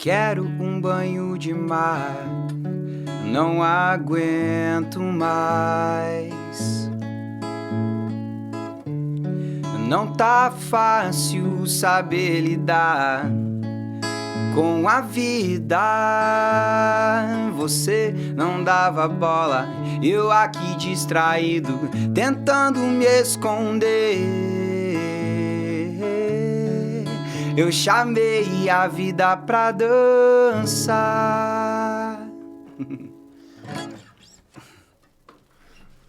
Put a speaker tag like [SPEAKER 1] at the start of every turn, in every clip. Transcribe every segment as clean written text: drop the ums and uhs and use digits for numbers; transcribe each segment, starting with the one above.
[SPEAKER 1] Quero um banho de mar, não aguento mais. Não tá fácil saber lidar com a vida. Você não dava bola, eu aqui distraído, tentando me esconder. Eu chamei a vida pra dançar.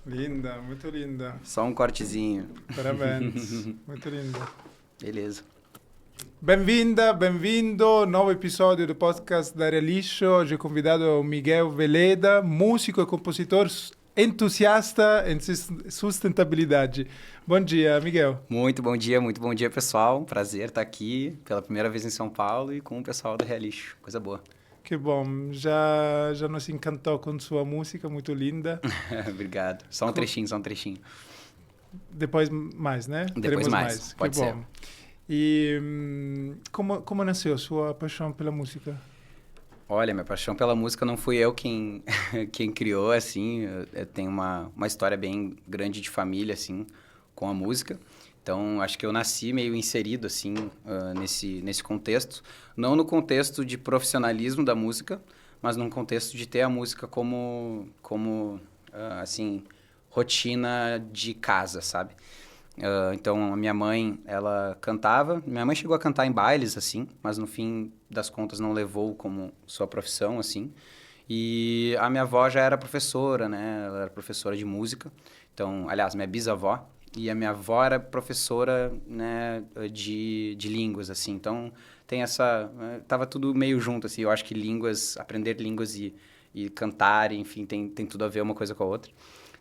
[SPEAKER 2] Linda, muito linda.
[SPEAKER 1] Só um cortezinho.
[SPEAKER 2] Parabéns, muito linda.
[SPEAKER 1] Beleza.
[SPEAKER 2] Bem-vinda, bem-vindo, novo episódio do podcast da Aria Lixo. Hoje convidado o Miguel Veleda, músico e compositor entusiasta em sustentabilidade. Bom dia, Miguel.
[SPEAKER 1] Muito bom dia, pessoal. Prazer estar aqui pela primeira vez em São Paulo e com o pessoal da Realixo. Coisa boa.
[SPEAKER 2] Que bom, já nos encantou com sua música, muito linda.
[SPEAKER 1] Obrigado. Só um trechinho.
[SPEAKER 2] Depois mais, né?
[SPEAKER 1] Depois
[SPEAKER 2] Teremos
[SPEAKER 1] mais, pode
[SPEAKER 2] que
[SPEAKER 1] ser.
[SPEAKER 2] Bom. E como nasceu sua paixão pela música?
[SPEAKER 1] Olha, minha paixão pela música não fui eu quem criou, assim. Eu tenho uma história bem grande de família, assim, com a música. Então, acho que eu nasci meio inserido, assim, nesse contexto. Não no contexto de profissionalismo da música, mas num contexto de ter a música como assim, rotina de casa, sabe? Então, a minha mãe, ela cantava. Minha mãe chegou a cantar em bailes, assim, mas no fim das contas não levou como sua profissão, assim. E a minha avó já era professora, né? Ela era professora de música. Então, aliás, minha bisavó. E a minha avó era professora, né, de línguas, assim. Então, tem essa... Tava tudo meio junto, assim. Eu acho que aprender línguas e cantar, enfim, tem tudo a ver uma coisa com a outra.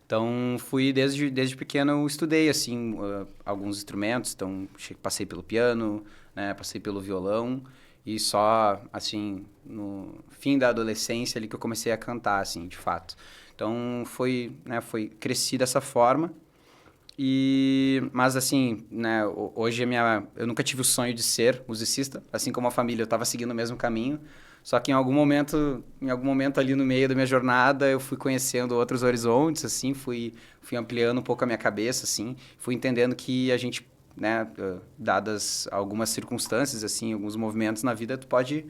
[SPEAKER 1] Então, fui desde pequeno, eu estudei, assim, alguns instrumentos. Então, passei pelo piano, né, passei pelo violão. E só, assim, no fim da adolescência ali que eu comecei a cantar, assim, de fato. Então, cresci dessa forma. Mas assim, né, hoje eu nunca tive o sonho de ser musicista, assim como a família, eu estava seguindo o mesmo caminho, só que em algum momento ali no meio da minha jornada, eu fui conhecendo outros horizontes, assim, fui ampliando um pouco a minha cabeça, assim, fui entendendo que a gente, né, dadas algumas circunstâncias, assim, alguns movimentos na vida, tu pode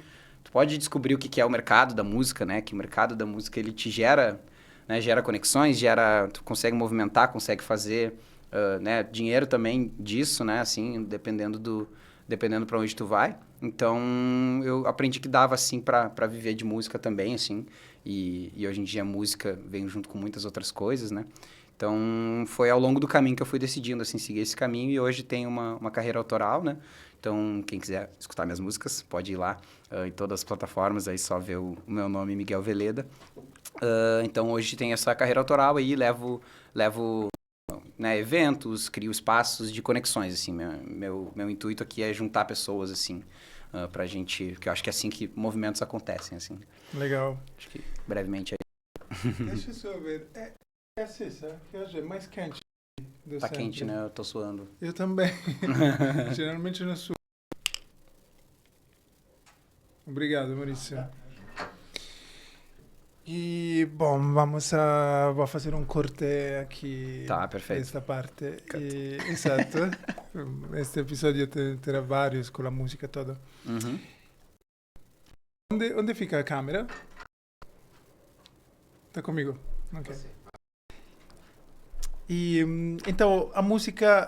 [SPEAKER 1] descobrir o que é o mercado da música, né, que o mercado da música, ele te gera, né, gera conexões, tu consegue movimentar, consegue fazer... né, dinheiro também disso, né, assim, dependendo para onde tu vai. Então, eu aprendi que dava, assim, para viver de música também, assim, e hoje em dia a música vem junto com muitas outras coisas, né. Então, foi ao longo do caminho que eu fui decidindo, assim, seguir esse caminho, e hoje tenho uma carreira autoral, né. Então, quem quiser escutar minhas músicas, pode ir lá em todas as plataformas, aí só ver o meu nome, Miguel Veleda. Então, hoje tenho essa carreira autoral aí, levo né, eventos, crio espaços de conexões, assim, meu intuito aqui é juntar pessoas, assim, pra gente, que eu acho que é assim que movimentos acontecem, assim.
[SPEAKER 2] Legal.
[SPEAKER 1] Acho que brevemente é
[SPEAKER 2] Deixa eu só ver, é assim, sabe? Que hoje é mais quente do
[SPEAKER 1] tá
[SPEAKER 2] centro.
[SPEAKER 1] quente, né, eu tô suando.
[SPEAKER 2] Eu também, geralmente no sul. Obrigado, Maurício. E, bom, vou fazer um corte aqui.
[SPEAKER 1] Tá, perfeito.
[SPEAKER 2] Nesta parte. Exato. Este episódio terá vários com a música toda.
[SPEAKER 1] Uhum.
[SPEAKER 2] Onde fica a câmera? Tá comigo? Ok. E, então, a música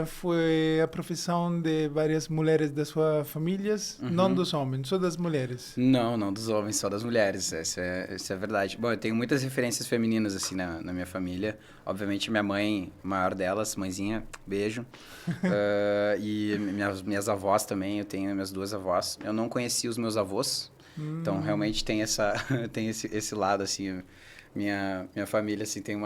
[SPEAKER 2] foi a profissão de várias mulheres da sua família, não dos homens, só das mulheres.
[SPEAKER 1] Não dos homens, só das mulheres, essa é verdade. Bom, eu tenho muitas referências femininas, assim, na minha família. Obviamente, minha mãe, a maior delas, mãezinha, beijo. E minhas avós também, eu tenho minhas duas avós. Eu não conheci os meus avós, então realmente tem esse lado, assim, minha família, assim, tem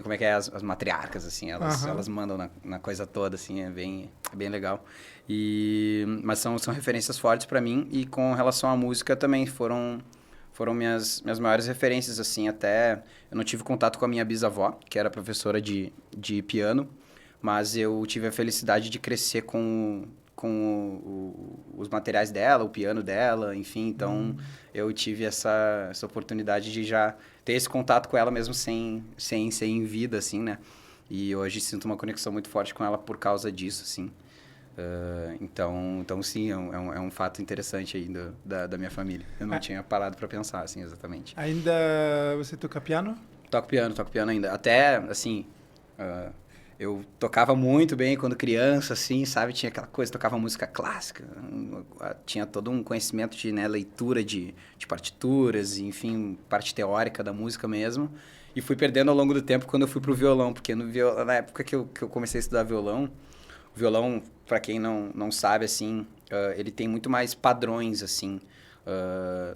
[SPEAKER 1] como é que é, as matriarcas, assim, elas mandam na coisa toda, assim, é bem legal. Mas são referências fortes para mim, e com relação à música também foram minhas maiores referências, assim, até eu não tive contato com a minha bisavó, que era professora de piano, mas eu tive a felicidade de crescer com os materiais dela, o piano dela, enfim. Então, eu tive essa oportunidade de já ter esse contato com ela mesmo sem ser em vida, assim, né? E hoje sinto uma conexão muito forte com ela por causa disso, assim. Então sim, é um fato interessante aí da minha família. Eu não tinha parado para pensar, assim, exatamente.
[SPEAKER 2] Ainda você toca piano?
[SPEAKER 1] Toco piano ainda. Até, assim, eu tocava muito bem quando criança, assim, sabe? Tinha aquela coisa, tocava música clássica. Tinha todo um conhecimento de, né, leitura de partituras, enfim, parte teórica da música mesmo. E fui perdendo ao longo do tempo quando eu fui pro violão, porque na época que eu comecei a estudar violão, o violão, para quem não sabe, assim, ele tem muito mais padrões, assim,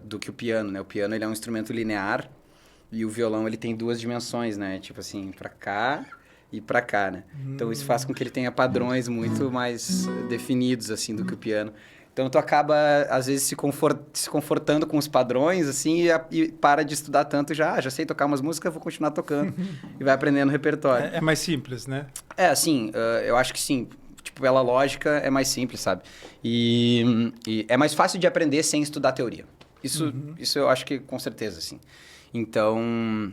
[SPEAKER 1] do que o piano, né? O piano, ele é um instrumento linear e o violão, ele tem duas dimensões, né? Tipo assim, para cá e para cá, né? Então, isso faz com que ele tenha padrões muito mais definidos, assim, do que o piano. Então, tu acaba, às vezes, se confortando com os padrões, assim, e para de estudar tanto já sei tocar umas músicas, vou continuar tocando. E vai aprendendo o repertório.
[SPEAKER 2] É mais simples, né?
[SPEAKER 1] Assim, eu acho que sim. Tipo, pela lógica, é mais simples, sabe? E é mais fácil de aprender sem estudar teoria. Isso eu acho que com certeza, assim. Então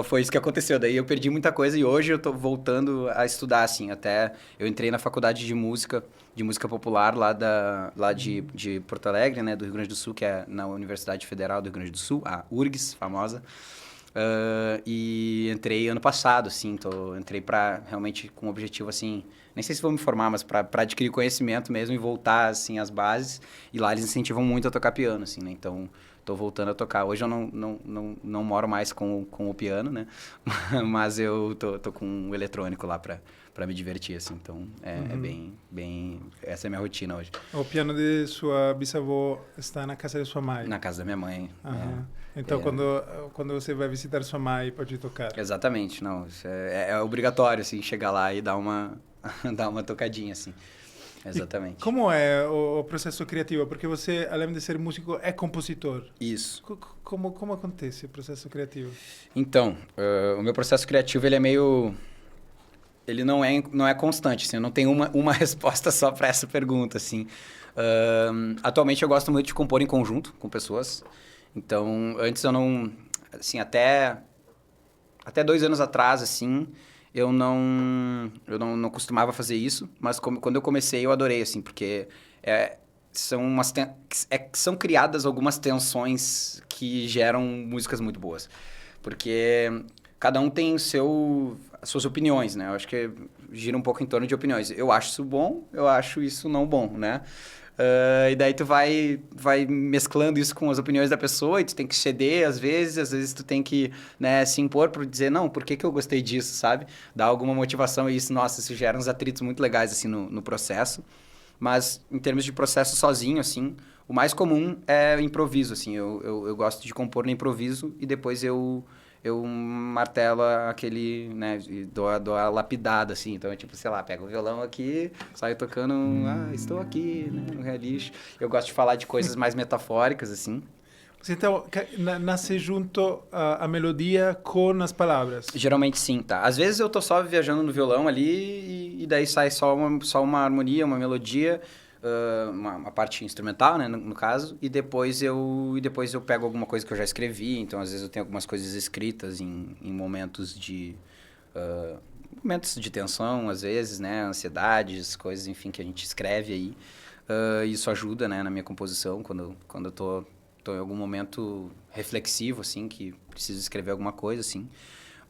[SPEAKER 1] foi isso que aconteceu. Daí eu perdi muita coisa e hoje eu tô voltando a estudar, assim. Até eu entrei na faculdade de música popular lá de Porto Alegre, né? Do Rio Grande do Sul, que é na Universidade Federal do Rio Grande do Sul, a URGS, famosa. E entrei ano passado, assim. Entrei para realmente com o objetivo, assim... Nem sei se vou me formar, mas para adquirir conhecimento mesmo e voltar, assim, às bases. E lá eles incentivam muito a tocar piano, assim, né? Então... Tô voltando a tocar. Hoje eu não moro mais com o piano, né? Mas eu tô com o eletrônico lá para me divertir, assim. Então, é bem... Essa é a minha rotina hoje.
[SPEAKER 2] O piano de sua bisavó está na casa de sua mãe?
[SPEAKER 1] Na casa da minha mãe.
[SPEAKER 2] Então, quando você vai visitar sua mãe, pode tocar?
[SPEAKER 1] Exatamente. Não, isso é obrigatório, assim, chegar lá e dar uma tocadinha, assim. Exatamente.
[SPEAKER 2] E como é o processo criativo? Porque você, além de ser músico, é compositor.
[SPEAKER 1] Isso.
[SPEAKER 2] Como acontece o processo criativo?
[SPEAKER 1] Então, o meu processo criativo, ele é meio... Ele não é constante, assim. Eu não tenho uma resposta só para essa pergunta, assim. Atualmente, eu gosto muito de compor em conjunto com pessoas. Então, antes eu não... Assim, até 2 anos atrás, assim... Eu não costumava fazer isso, mas quando eu comecei, eu adorei, assim, porque são criadas algumas tensões que geram músicas muito boas. Porque cada um tem as suas opiniões, né? Eu acho que gira um pouco em torno de opiniões. Eu acho isso bom, eu acho isso não bom, né? E daí tu vai mesclando isso com as opiniões da pessoa e tu tem que ceder às vezes tu tem que, né, se impor para dizer, não, por que eu gostei disso, sabe? Dar alguma motivação e isso, nossa, isso gera uns atritos muito legais, assim, no processo. Mas, em termos de processo sozinho, assim, o mais comum é improviso, assim. Eu gosto de compor no improviso e depois eu martelo aquele, né, e dou a lapidada, assim. Então, tipo, sei lá, pego o violão aqui, saio tocando, estou aqui, né, no Realixo. Eu gosto de falar de coisas mais metafóricas, assim.
[SPEAKER 2] Então, nasce junto a melodia com as palavras?
[SPEAKER 1] Geralmente sim, tá. Às vezes eu tô só viajando no violão ali e daí sai só uma harmonia, uma melodia, uma parte instrumental, né, no caso, e depois eu pego alguma coisa que eu já escrevi, então às vezes eu tenho algumas coisas escritas em momentos de tensão, às vezes, né, ansiedades, coisas, enfim, que a gente escreve aí. Isso ajuda, né, na minha composição, quando eu tô em algum momento reflexivo, assim, que preciso escrever alguma coisa, assim.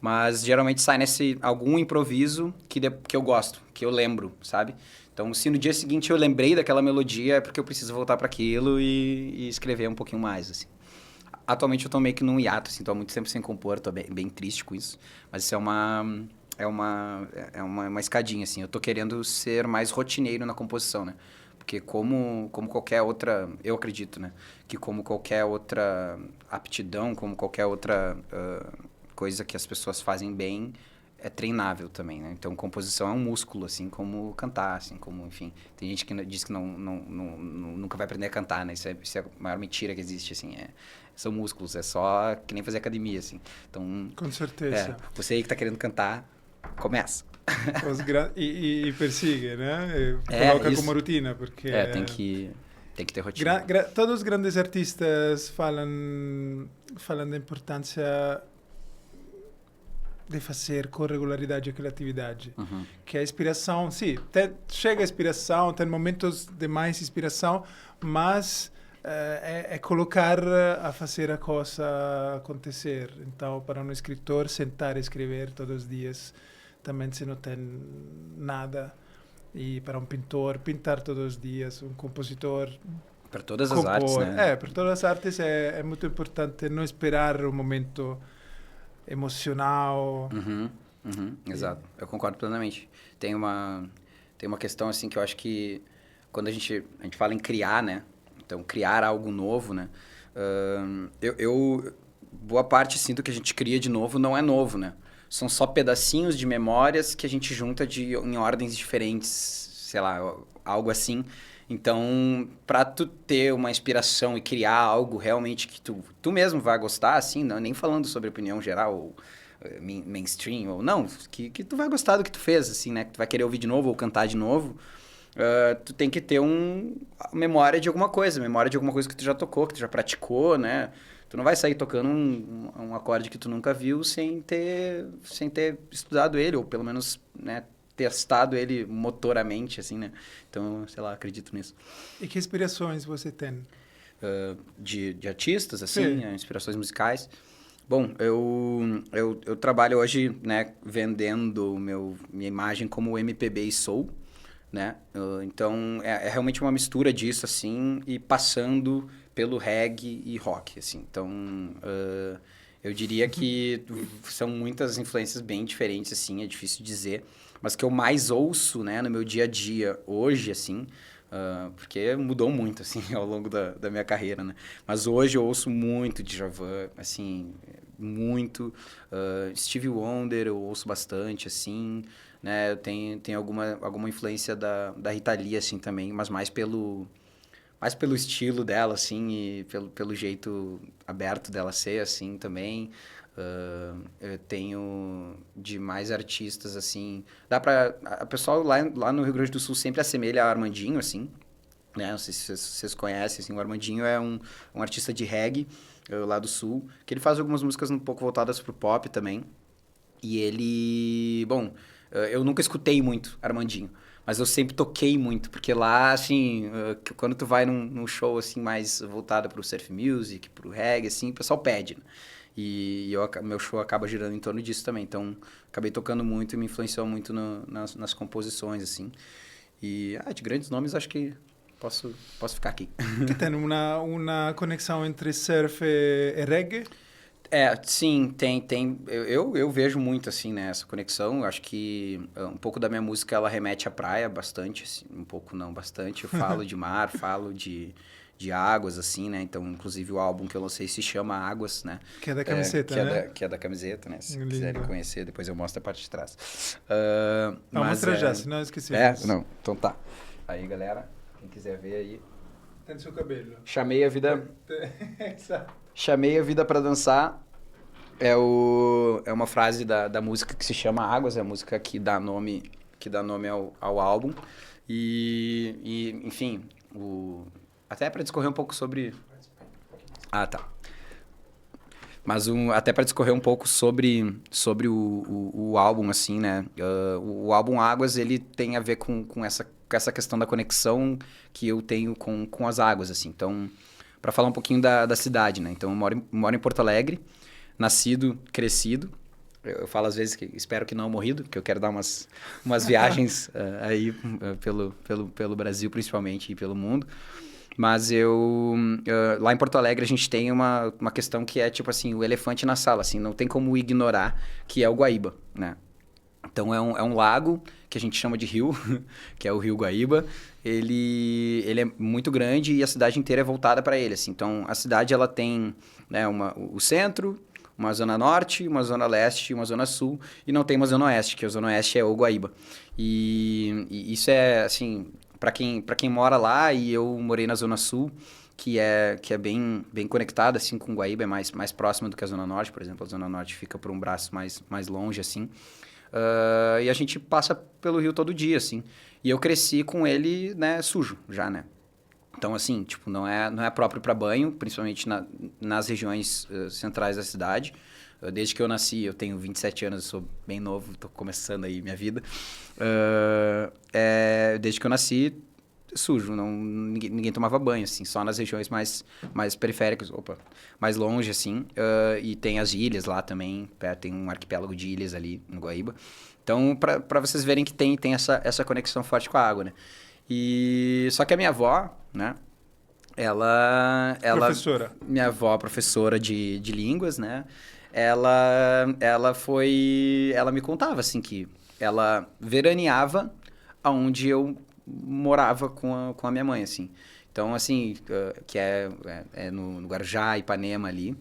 [SPEAKER 1] Mas geralmente sai algum improviso que eu gosto, que eu lembro, sabe? Então, se no dia seguinte eu lembrei daquela melodia, é porque eu preciso voltar para aquilo e escrever um pouquinho mais, assim. Atualmente eu tô meio que num hiato, assim, tô há muito tempo sem compor, tô bem triste com isso. Mas isso é uma escadinha, assim. Eu tô querendo ser mais rotineiro na composição, né? Porque como qualquer outra... Eu acredito, né? Que como qualquer outra aptidão, como qualquer outra coisa que as pessoas fazem bem, é treinável também, né? Então, composição é um músculo, assim como cantar, assim como, enfim... Tem gente que diz que nunca vai aprender a cantar, né? Isso é a maior mentira que existe, assim. São músculos, é só que nem fazer academia, assim. Então...
[SPEAKER 2] Com certeza.
[SPEAKER 1] Você aí que tá querendo cantar, começa.
[SPEAKER 2] e persegue, né? E coloca
[SPEAKER 1] isso.
[SPEAKER 2] como rotina, porque...
[SPEAKER 1] Tem que ter rotina.
[SPEAKER 2] Todos os grandes artistas falam da importância de fazer com regularidade a criatividade.
[SPEAKER 1] Uhum.
[SPEAKER 2] Que a inspiração, sim, chega a inspiração, tem momentos de mais inspiração, mas é colocar a fazer a coisa acontecer. Então, para um escritor, sentar e escrever todos os dias, também se não tem nada. E para um pintor, pintar todos os dias, um compositor...
[SPEAKER 1] Para todas as artes, né?
[SPEAKER 2] Para todas as artes é muito importante não esperar um momento emocional.
[SPEAKER 1] Exato, eu concordo plenamente. Tem uma questão assim que eu acho que quando a gente fala em criar, né? Então, criar algo novo, né? Boa parte, assim, do que a gente cria de novo não é novo, né? São só pedacinhos de memórias que a gente junta em ordens diferentes, sei lá, algo assim. Então, para tu ter uma inspiração e criar algo realmente que tu mesmo vai gostar, assim, não, nem falando sobre opinião geral ou mainstream, ou não, que tu vai gostar do que tu fez, assim, né? Que tu vai querer ouvir de novo ou cantar de novo, tu tem que ter memória de alguma coisa que tu já tocou, que tu já praticou, né? Tu não vai sair tocando um acorde que tu nunca viu sem ter estudado ele, ou pelo menos, né, testado ele motoramente, assim, né? Então, sei lá, acredito nisso.
[SPEAKER 2] E que inspirações você tem?
[SPEAKER 1] De artistas, assim, inspirações musicais. Bom, eu trabalho hoje, né, vendendo minha imagem como MPB e Soul, né? Então, é realmente uma mistura disso, assim, e passando pelo reggae e rock, assim. Então, eu diria que são muitas influências bem diferentes, assim, é difícil dizer. Mas que eu mais ouço, né, no meu dia a dia hoje, assim, porque mudou muito, assim, ao longo da minha carreira, né? Mas hoje eu ouço muito Djavan, assim, muito. Stevie Wonder eu ouço bastante, assim, né? Eu tenho alguma influência da Rita Lee, assim, também, mas mais pelo estilo dela, assim, e pelo jeito aberto dela ser, assim, também. Eu tenho de mais artistas, assim... A pessoal lá no Rio Grande do Sul sempre assemelha a Armandinho, assim, né? Não sei se vocês conhecem, assim, o Armandinho é um artista de reggae lá do Sul, que ele faz algumas músicas um pouco voltadas pro pop também. E ele... Bom, eu nunca escutei muito Armandinho, mas eu sempre toquei muito, porque lá, assim, quando tu vai num show, assim, mais voltado pro surf music, pro reggae, assim, o pessoal pede, né? E meu show acaba girando em torno disso também. Então, acabei tocando muito e me influenciou muito nas composições, assim. E, de grandes nomes, acho que posso ficar aqui.
[SPEAKER 2] Que tem uma conexão entre surf e reggae?
[SPEAKER 1] Sim, tem. Eu vejo muito, assim, né, essa conexão. Eu acho que um pouco da minha música, ela remete à praia bastante, assim, um pouco não, bastante. Eu falo de mar, falo de águas, assim, né? Então, inclusive, o álbum que eu lancei se chama Águas, né?
[SPEAKER 2] Que é da camiseta, né?
[SPEAKER 1] Que é da camiseta, né? Se
[SPEAKER 2] Lindo.
[SPEAKER 1] quiserem conhecer, depois eu mostro a parte de trás.
[SPEAKER 2] Não, mostra já, senão eu esqueci.
[SPEAKER 1] Não, então tá. Aí, galera, quem quiser ver aí...
[SPEAKER 2] Tem seu cabelo.
[SPEAKER 1] Chamei a vida...
[SPEAKER 2] Exato.
[SPEAKER 1] Chamei a vida pra dançar. É uma frase da música que se chama Águas, é a música que dá nome ao álbum. E enfim, até para discorrer um pouco sobre... tá. Mas até para discorrer um pouco sobre o álbum, assim, né? O álbum Águas, ele tem a ver com essa questão da conexão que eu tenho com as águas, assim. Então, para falar um pouquinho da cidade, né? Então, eu moro em Porto Alegre, nascido, crescido. Eu falo às vezes que espero que não morrido, porque eu quero dar umas viagens aí pelo Brasil, principalmente, e pelo mundo. Mas lá em Porto Alegre a gente tem uma questão que é tipo assim, o elefante na sala, assim, não tem como ignorar que é o Guaíba, né? Então é um lago que a gente chama de rio, que é o Rio Guaíba. Ele é muito grande e a cidade inteira é voltada para ele, assim. Então a cidade ela tem, né, o centro, uma zona norte, uma zona leste e uma zona sul, e não tem uma zona oeste, que a zona oeste é o Guaíba. E isso é, assim, para quem mora lá, e eu morei na zona sul, que é bem conectada, assim, com o Guaíba, é mais próxima do que a zona norte, por exemplo. A zona norte fica por um braço mais longe, assim. E a gente passa pelo rio todo dia, assim. E eu cresci com ele, né, sujo já, né? Então, assim, tipo, não é próprio para banho, principalmente nas regiões centrais da cidade. Desde que eu nasci, eu tenho 27 anos, eu sou bem novo, tô começando aí minha vida. Desde que eu nasci, sujo, ninguém tomava banho, assim, só nas regiões mais periféricas, mais longe, assim. E tem as ilhas lá também, perto, tem um arquipélago de ilhas ali no Guaíba. Então, para vocês verem que tem essa conexão forte com a água, né? Só que a minha avó, né? Ela...
[SPEAKER 2] Professora.
[SPEAKER 1] Minha avó, professora de línguas, né? Ela me contava, assim, que ela veraneava aonde eu morava com a minha mãe, assim. Então, assim, que é no Guarujá, Ipanema ali,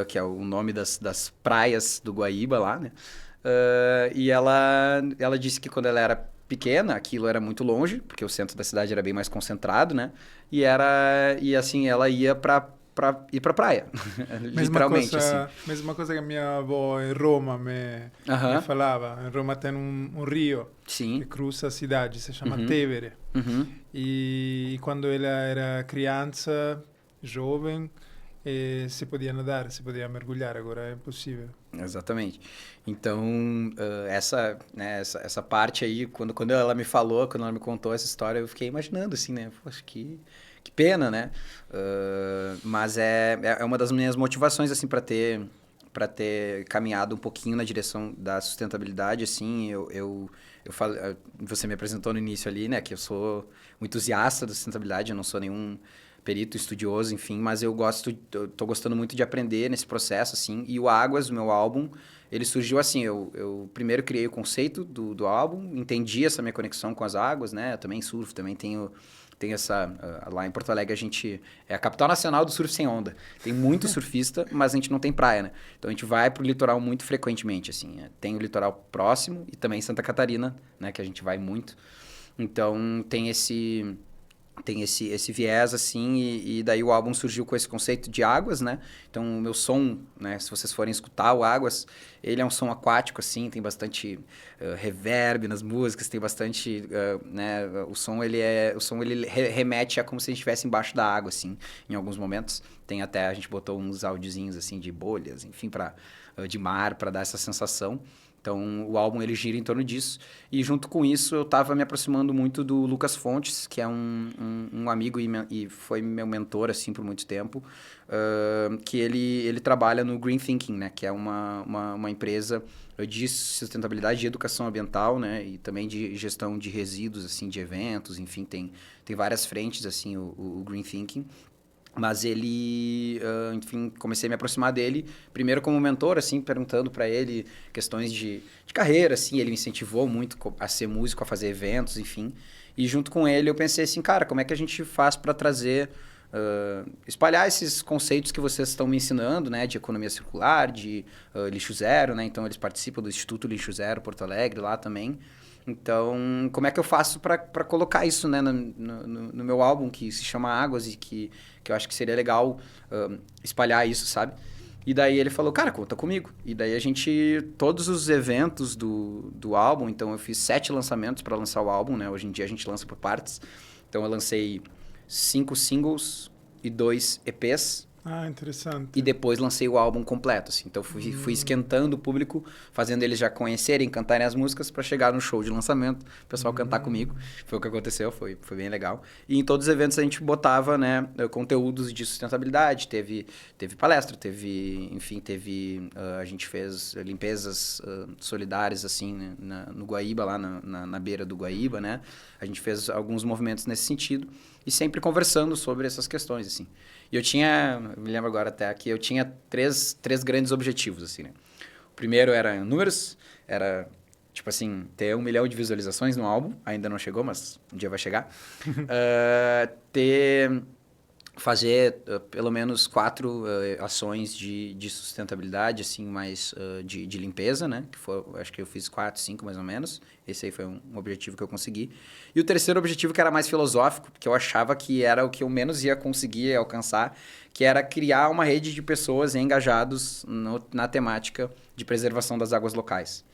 [SPEAKER 1] que é o nome das praias do Guaíba lá, né? E ela disse que quando ela era pequena, aquilo era muito longe, porque o centro da cidade era bem mais concentrado, né? E assim, ela ia pra ir pra praia, literalmente, assim.
[SPEAKER 2] Mesma coisa que a minha avó em Roma me falava. Em Roma tem um rio que cruza a cidade, se chama Tevere. E quando ela era criança, jovem, se podia nadar, se podia mergulhar, agora é impossível.
[SPEAKER 1] Exatamente. Então, essa parte aí, quando ela me falou, quando ela me contou essa história, eu fiquei imaginando, assim, né? Poxa, que pena, né? Mas é uma das minhas motivações, assim, para ter caminhado um pouquinho na direção da sustentabilidade, assim. Eu falo, você me apresentou no início ali, né? Que eu sou um entusiasta da sustentabilidade, eu não sou nenhum perito, estudioso, enfim, mas eu tô gostando muito de aprender nesse processo, assim. E o Águas, o meu álbum, ele surgiu assim, eu primeiro criei o conceito do álbum, entendi essa minha conexão com as águas, né? Eu também surfo, também tenho lá em Porto Alegre a gente é a capital nacional do surf sem onda. Tem muito surfista, mas a gente não tem praia, né? Então a gente vai pro litoral muito frequentemente, assim. Tem o litoral próximo e também Santa Catarina, né, que a gente vai muito. Então tem esse viés, assim, e daí o álbum surgiu com esse conceito de águas, né? Então, o meu som, né? Se vocês forem escutar o Águas, ele é um som aquático, assim, tem bastante reverb nas músicas, tem bastante, né? O som, ele remete a como se a gente estivesse embaixo da água, assim, em alguns momentos. A gente botou uns áudiozinhos, assim, de bolhas, enfim, de mar, para dar essa sensação. Então, o álbum ele gira em torno disso. E junto com isso, eu estava me aproximando muito do Lucas Fontes, que é um amigo e foi meu mentor, assim, por muito tempo. Que ele trabalha no Green Thinking, né? Que é uma empresa de sustentabilidade e educação ambiental, né? E também de gestão de resíduos, assim, de eventos. Enfim, tem várias frentes, assim, o Green Thinking. Mas ele, enfim, comecei a me aproximar dele, primeiro como mentor, assim, perguntando para ele questões de carreira, assim, ele me incentivou muito a ser músico, a fazer eventos, enfim. E junto com ele eu pensei assim, cara, como é que a gente faz para trazer, espalhar esses conceitos que vocês estão me ensinando, né, de economia circular, de lixo zero, né, então eles participam do Instituto Lixo Zero Porto Alegre lá também. Então, como é que eu faço para colocar isso, né, no meu álbum, que se chama Águas, e que eu acho que seria legal espalhar isso, sabe? E daí ele falou, cara, conta comigo. E daí todos os eventos do álbum, então eu fiz 7 lançamentos para lançar o álbum, né? Hoje em dia a gente lança por partes. Então eu lancei 5 singles e 2 EPs.
[SPEAKER 2] Ah, interessante.
[SPEAKER 1] E depois lancei o álbum completo, assim. Então fui esquentando o público, fazendo eles já conhecerem, cantarem as músicas para chegar no show de lançamento, o pessoal cantar comigo. Foi o que aconteceu, foi bem legal. E em todos os eventos a gente botava, né, conteúdos de sustentabilidade, teve palestra, a gente fez limpezas solidárias, assim, né, no Guaíba, lá na beira do Guaíba, né? A gente fez alguns movimentos nesse sentido e sempre conversando sobre essas questões, assim. E me lembro agora até aqui, eu tinha três grandes objetivos, assim, né? O primeiro era números, era, tipo assim, ter 1 milhão de visualizações no álbum, ainda não chegou, mas um dia vai chegar. Fazer pelo menos 4 ações de sustentabilidade, assim, mais de limpeza, né? Acho que eu fiz 4, 5 mais ou menos. Esse aí foi um objetivo que eu consegui. E o terceiro objetivo, que era mais filosófico, que eu achava que era o que eu menos ia conseguir alcançar, que era criar uma rede de pessoas engajados na temática de preservação das águas locais.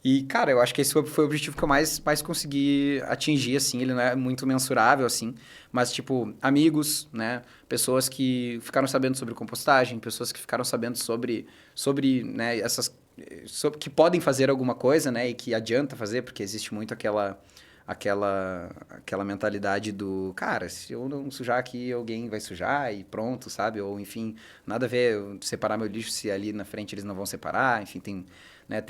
[SPEAKER 1] E, cara, eu acho que esse foi o objetivo que eu mais consegui atingir, assim. Ele não é muito mensurável, assim. Mas, tipo, amigos, né? Pessoas que ficaram sabendo sobre compostagem, pessoas que ficaram sabendo sobre né, que podem fazer alguma coisa, né? E que adianta fazer, porque existe muito aquela mentalidade do, cara, se eu não sujar aqui, alguém vai sujar e pronto, sabe? Ou, enfim, nada a ver eu separar meu lixo se ali na frente eles não vão separar, enfim, tem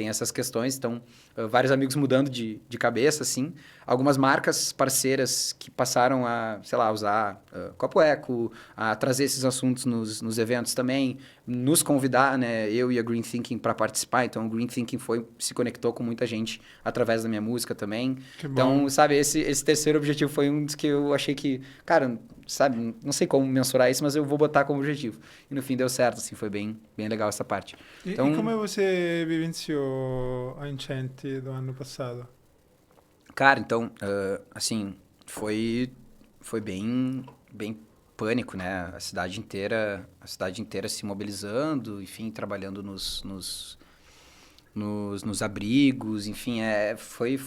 [SPEAKER 1] essas questões. Então, vários amigos mudando de cabeça, assim. Algumas marcas parceiras que passaram a, sei lá, usar Copo Eco, a trazer esses assuntos nos eventos também, nos convidar, né, eu e a Green Thinking para participar. Então, o Green Thinking se conectou com muita gente através da minha música também.
[SPEAKER 2] Que
[SPEAKER 1] Então,
[SPEAKER 2] bom.
[SPEAKER 1] sabe, esse terceiro objetivo foi um dos que eu achei que, cara, sabe, não sei como mensurar isso, mas eu vou botar como objetivo. E no fim deu certo, assim, foi bem legal essa parte.
[SPEAKER 2] E
[SPEAKER 1] Então,
[SPEAKER 2] come você vivenciou a enchente do ano passado?
[SPEAKER 1] cara, então, assim, foi bem pânico, né? A cidade inteira se mobilizando, enfim, trabalhando nos abrigos, enfim, foi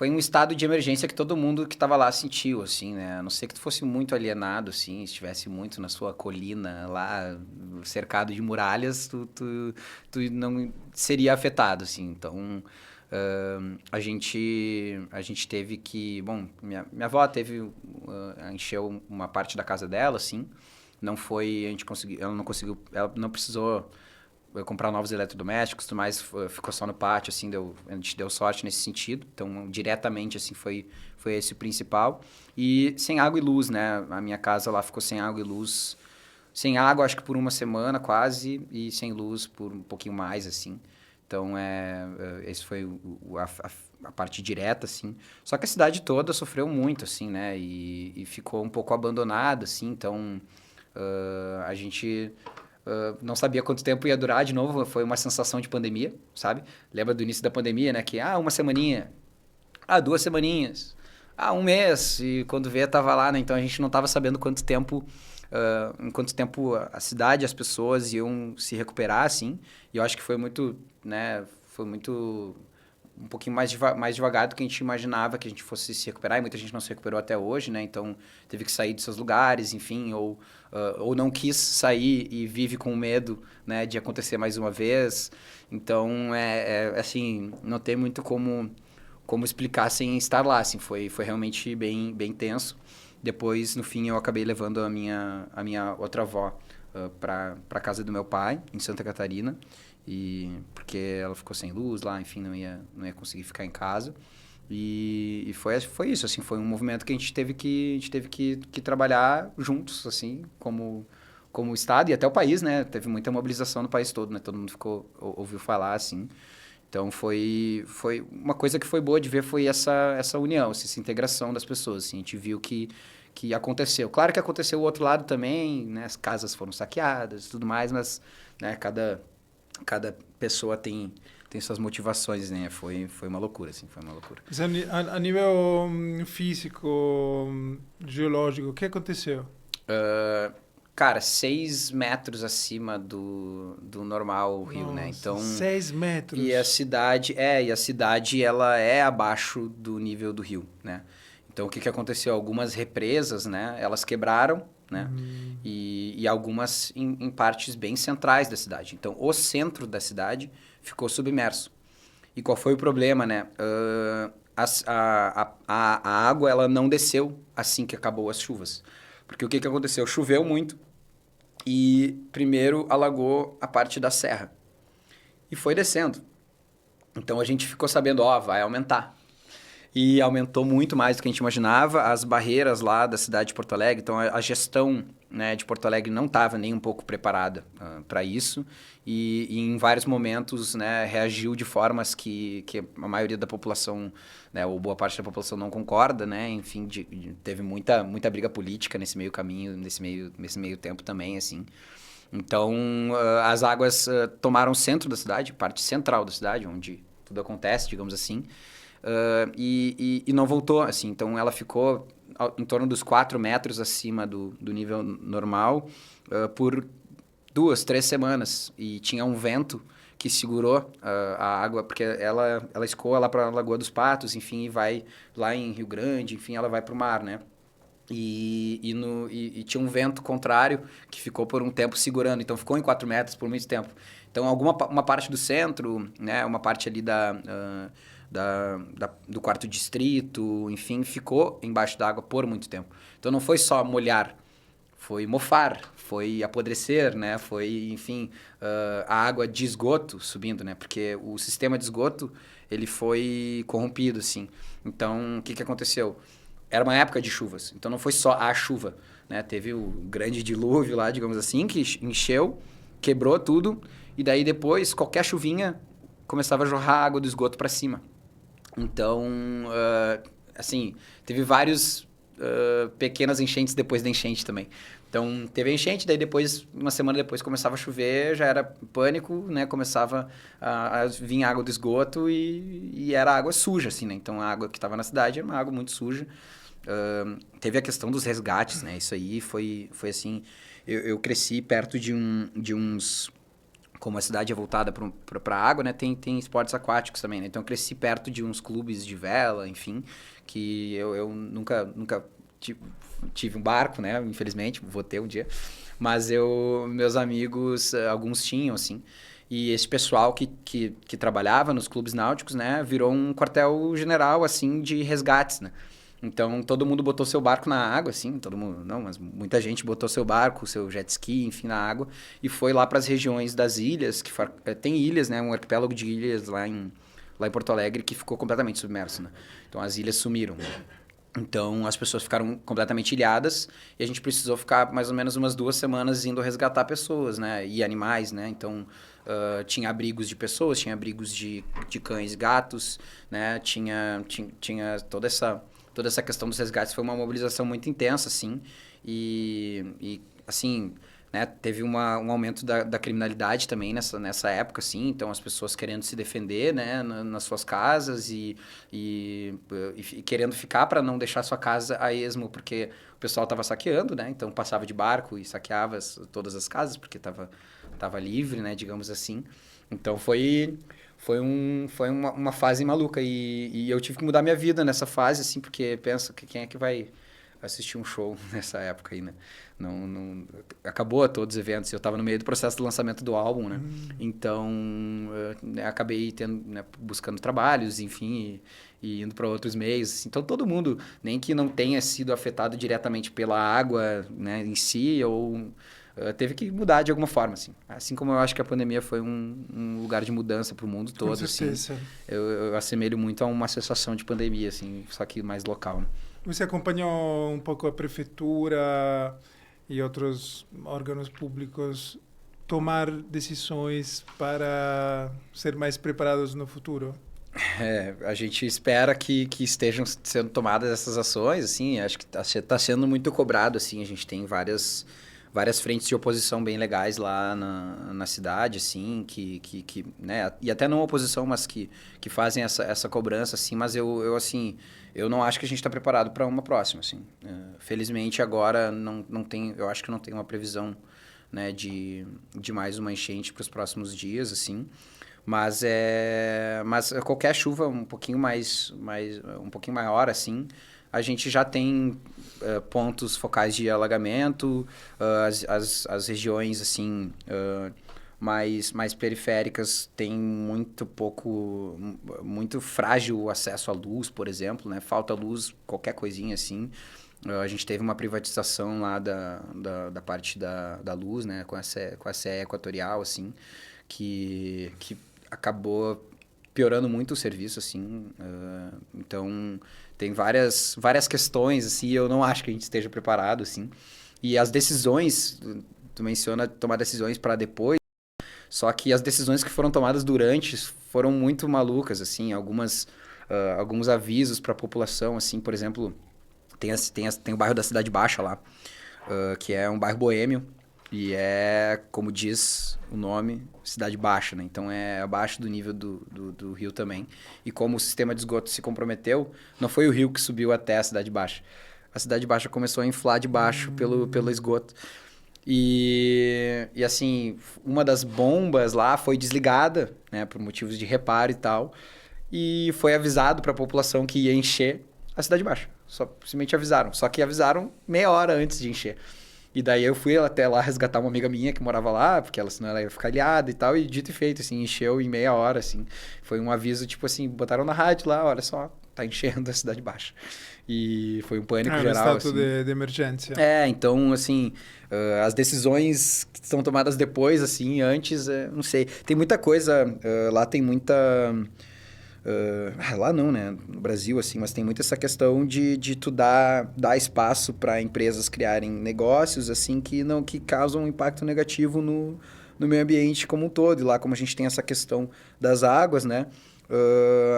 [SPEAKER 1] um estado de emergência que todo mundo que estava lá sentiu, assim, né? A não ser que tu fosse muito alienado, assim, estivesse muito na sua colina lá, cercado de muralhas, tu não seria afetado, assim. Então, a gente teve que... Bom, minha avó encheu uma parte da casa dela, assim. Não foi... A gente conseguiu... Ela não conseguiu... Ela não precisou comprar novos eletrodomésticos, tudo mais, ficou só no pátio, assim, a gente deu sorte nesse sentido. Então, diretamente, assim, foi esse o principal. E sem água e luz, né? A minha casa lá ficou sem água e luz. Sem água, acho que por uma semana, quase, e sem luz por um pouquinho mais, assim. Então, esse foi a parte direta, assim. Só que a cidade toda sofreu muito, assim, né? E ficou um pouco abandonada, assim. Então, a gente não sabia quanto tempo ia durar de novo. Foi uma sensação de pandemia, sabe? Lembra do início da pandemia, né? Que, uma semaninha, 2 semaninhas, um mês. E quando vê, tava lá, né? Então, a gente não tava sabendo em quanto tempo a cidade, as pessoas iam se recuperar, assim. E eu acho que foi muito, né? Foi muito... Um pouquinho mais devagar do que a gente imaginava que a gente fosse se recuperar. E muita gente não se recuperou até hoje, né? Então, teve que sair de seus lugares, enfim. Ou não quis sair e vive com medo, né? De acontecer mais uma vez. Então, assim, não tem muito como explicar sem estar lá, assim. Foi realmente bem tenso. Depois, no fim, eu acabei levando a minha outra avó para casa do meu pai, em Santa Catarina, porque ela ficou sem luz lá, enfim, não ia conseguir ficar em casa. E foi isso, assim, foi um movimento que a gente teve que trabalhar juntos, assim, como Estado e até o país, né? Teve muita mobilização no país todo, né? Todo mundo ouviu falar, assim. Então, foi uma coisa que foi boa de ver, foi essa união, essa integração das pessoas, assim. A gente viu que aconteceu. Claro que aconteceu o outro lado também, né? As casas foram saqueadas e tudo mais, mas, né, cada pessoa tem suas motivações, né? Foi uma loucura, assim, foi uma loucura.
[SPEAKER 2] Mas a nível físico, geológico, o que aconteceu?
[SPEAKER 1] Cara, 6 metros acima do normal o rio, né?
[SPEAKER 2] Nossa,
[SPEAKER 1] Então,
[SPEAKER 2] 6 metros.
[SPEAKER 1] e a cidade, ela é abaixo do nível do rio, né? Então, o que aconteceu? Algumas represas, né? Elas quebraram, né? E algumas em partes bem centrais da cidade. Então, o centro da cidade ficou submerso. E qual foi o problema, né? A água, ela não desceu assim que acabou as chuvas. Porque o que aconteceu? Choveu muito e primeiro alagou a parte da serra. E foi descendo. Então, a gente ficou sabendo, vai aumentar. E aumentou muito mais do que a gente imaginava. As barreiras lá da cidade de Porto Alegre, então a gestão, né, de Porto Alegre não estava nem um pouco preparada para isso. E em vários momentos, né, reagiu de formas que a maioria da população, né, ou boa parte da população não concorda, né? Enfim, teve muita briga política nesse meio caminho, nesse meio tempo também, assim. Então, as águas tomaram o centro da cidade, parte central da cidade, onde tudo acontece, digamos assim. E não voltou, assim. Então, ela ficou em torno dos 4 metros acima do nível normal por 2, 3 semanas. E tinha um vento que segurou a água, porque ela escoa lá para a Lagoa dos Patos, enfim, e vai lá em Rio Grande, enfim, ela vai para o mar, né? E tinha um vento contrário que ficou por um tempo segurando, então ficou em 4 metros por muito tempo. Então, uma parte do centro, né, uma parte ali do quarto distrito, enfim, ficou embaixo d'água por muito tempo. Então, não foi só molhar, foi mofar, foi apodrecer, né, foi, enfim, a água de esgoto subindo, né, porque o sistema de esgoto, ele foi corrompido, assim. Então, o que que aconteceu? Era uma época de chuvas, então não foi só a chuva, né? Teve o grande dilúvio lá, digamos assim, que encheu, quebrou tudo, e daí depois, qualquer chuvinha, começava a jorrar água do esgoto para cima. Então, assim, teve vários pequenas enchentes depois da enchente também. Então, teve a enchente, daí depois, uma semana depois, começava a chover, já era pânico, né? Começava a vir água do esgoto e era água suja, assim, né? Então, a água que estava na cidade era uma água muito suja. Teve a questão dos resgates, né? Isso aí foi assim... Eu cresci perto de uns... Como a cidade é voltada para a água, né? Tem esportes aquáticos também, né? Então, eu cresci perto de uns clubes de vela, enfim, que eu nunca tive um barco, né? Infelizmente, vou ter um dia. Mas meus amigos, alguns tinham, assim. E esse pessoal que trabalhava nos clubes náuticos, né? Virou um quartel-general, assim, de resgates, né? Então, todo mundo botou seu barco na água, assim, todo mundo, não, mas muita gente botou seu barco, seu jet ski, enfim, na água, e foi lá para as regiões das ilhas, tem ilhas, né, um arquipélago de ilhas lá em Porto Alegre que ficou completamente submerso, né? Então, as ilhas sumiram. Então, as pessoas ficaram completamente ilhadas e a gente precisou ficar mais ou menos umas 2 semanas indo resgatar pessoas, né? E animais, né? Então, tinha abrigos de pessoas, tinha abrigos de cães e gatos, né? Tinha toda essa questão dos resgates. Foi uma mobilização muito intensa, assim. Assim, né? Teve um aumento da criminalidade também nessa época, assim. Então, as pessoas querendo se defender, né? Nas suas casas e querendo ficar para não deixar sua casa a esmo, porque o pessoal estava saqueando, né? Então, passava de barco e saqueava todas as casas, porque estava livre, né? Digamos assim. Então, foi uma fase maluca. E eu tive que mudar minha vida nessa fase, assim, porque pensa que quem é que vai assistir um show nessa época aí, né? Não, acabou todos os eventos. Eu estava no meio do processo do lançamento do álbum, né? Então, acabei buscando trabalhos, enfim, e indo para outros meios. Assim. Então, todo mundo, nem que não tenha sido afetado diretamente pela água, né, em si, ou teve que mudar de alguma forma, assim. Assim como eu acho que a pandemia foi um lugar de mudança para o mundo todo,
[SPEAKER 2] Com certeza.
[SPEAKER 1] assim. Eu assemelho muito a uma sensação de pandemia, assim, só que mais local, né?
[SPEAKER 2] Você acompanhou um pouco a prefeitura e outros órgãos públicos tomar decisões para ser mais preparados no futuro?
[SPEAKER 1] A gente espera que estejam sendo tomadas essas ações, assim, acho que tá sendo muito cobrado, assim, a gente tem várias frentes de oposição bem legais lá na cidade, assim, né, e até não oposição, mas que fazem essa cobrança, assim, mas assim, eu não acho que a gente está preparado para uma próxima, assim. Felizmente, agora, não tem, eu acho que não tem uma previsão, né, de mais uma enchente para os próximos dias, assim, mas qualquer chuva um pouquinho um pouquinho maior, assim, a gente já tem pontos focais de alagamento, as regiões, assim, mais periféricas têm muito frágil o acesso à luz, por exemplo, né? Falta luz, qualquer coisinha assim. A gente teve uma privatização lá da parte da luz, né? Com a CE Equatorial, assim, que acabou piorando muito o serviço, assim. Então, tem várias questões, assim, eu não acho que a gente esteja preparado, assim. E as decisões, tu menciona tomar decisões para depois, só que as decisões que foram tomadas durante foram muito malucas, assim, alguns avisos para a população, assim, por exemplo, tem o bairro da Cidade Baixa lá, que é um bairro boêmio, e como diz o nome, Cidade Baixa, né? Então é abaixo do nível do rio também. E como o sistema de esgoto se comprometeu, não foi o rio que subiu até a Cidade Baixa. A Cidade Baixa começou a inflar de baixo pelo esgoto. E assim, uma das bombas lá foi desligada, né, por motivos de reparo e tal. E foi avisado para a população que ia encher a Cidade Baixa. Só simplesmente avisaram. Só que avisaram meia hora antes de encher. E daí eu fui até lá resgatar uma amiga minha que morava lá, porque senão ela ia ficar ilhada e tal. E dito e feito, assim, encheu em meia hora, assim. Foi um aviso, tipo assim, botaram na rádio lá, olha só, tá enchendo a Cidade Baixa. E foi um pânico
[SPEAKER 2] um
[SPEAKER 1] geral,
[SPEAKER 2] stato
[SPEAKER 1] assim.
[SPEAKER 2] de emergência.
[SPEAKER 1] Então, assim, as decisões que são tomadas depois, assim, antes, não sei. Tem muita coisa, lá tem muita... lá não, né? No Brasil, assim, mas tem muito essa questão de tu dar espaço para empresas criarem negócios, assim, que causam um impacto negativo no meio ambiente como um todo. E lá, como a gente tem essa questão das águas, né?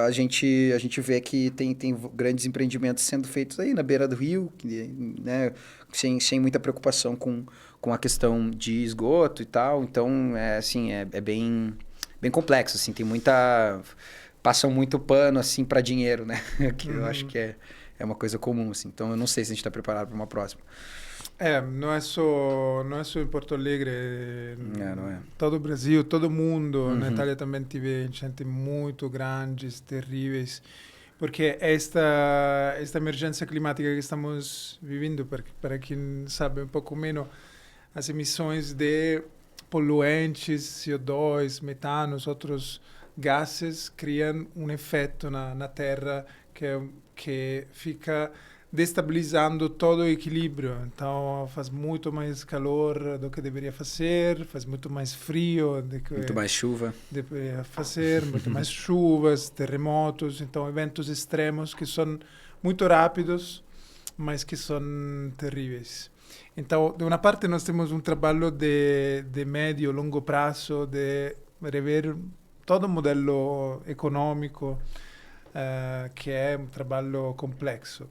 [SPEAKER 1] A gente vê que tem grandes empreendimentos sendo feitos aí na beira do rio, né? Sem muita preocupação com a questão de esgoto e tal. Então, assim, é bem complexo, assim, tem muita... Passam muito pano, assim, para dinheiro, né? Que eu acho que é uma coisa comum, assim. Então, eu não sei se a gente está preparado para uma próxima.
[SPEAKER 2] Não é só em Porto Alegre,
[SPEAKER 1] Não é.
[SPEAKER 2] todo o Brasil, todo mundo. Na Itália também tive enchentes muito grandes, terríveis, porque esta emergência climática que estamos vivendo, para quem sabe um pouco menos, as emissões de poluentes, CO2, metanos, outros gases criam um efeito na Terra que fica destabilizando todo o equilíbrio. Então faz muito mais calor do que deveria fazer, faz muito mais frio do que
[SPEAKER 1] muito mais chuva
[SPEAKER 2] deveria fazer, muito mais chuvas, terremotos, então eventos extremos que são muito rápidos, mas que são terríveis. Então, de uma parte, nós temos um trabalho de médio e longo prazo de rever todo o modelo econômico, que é um trabalho complexo.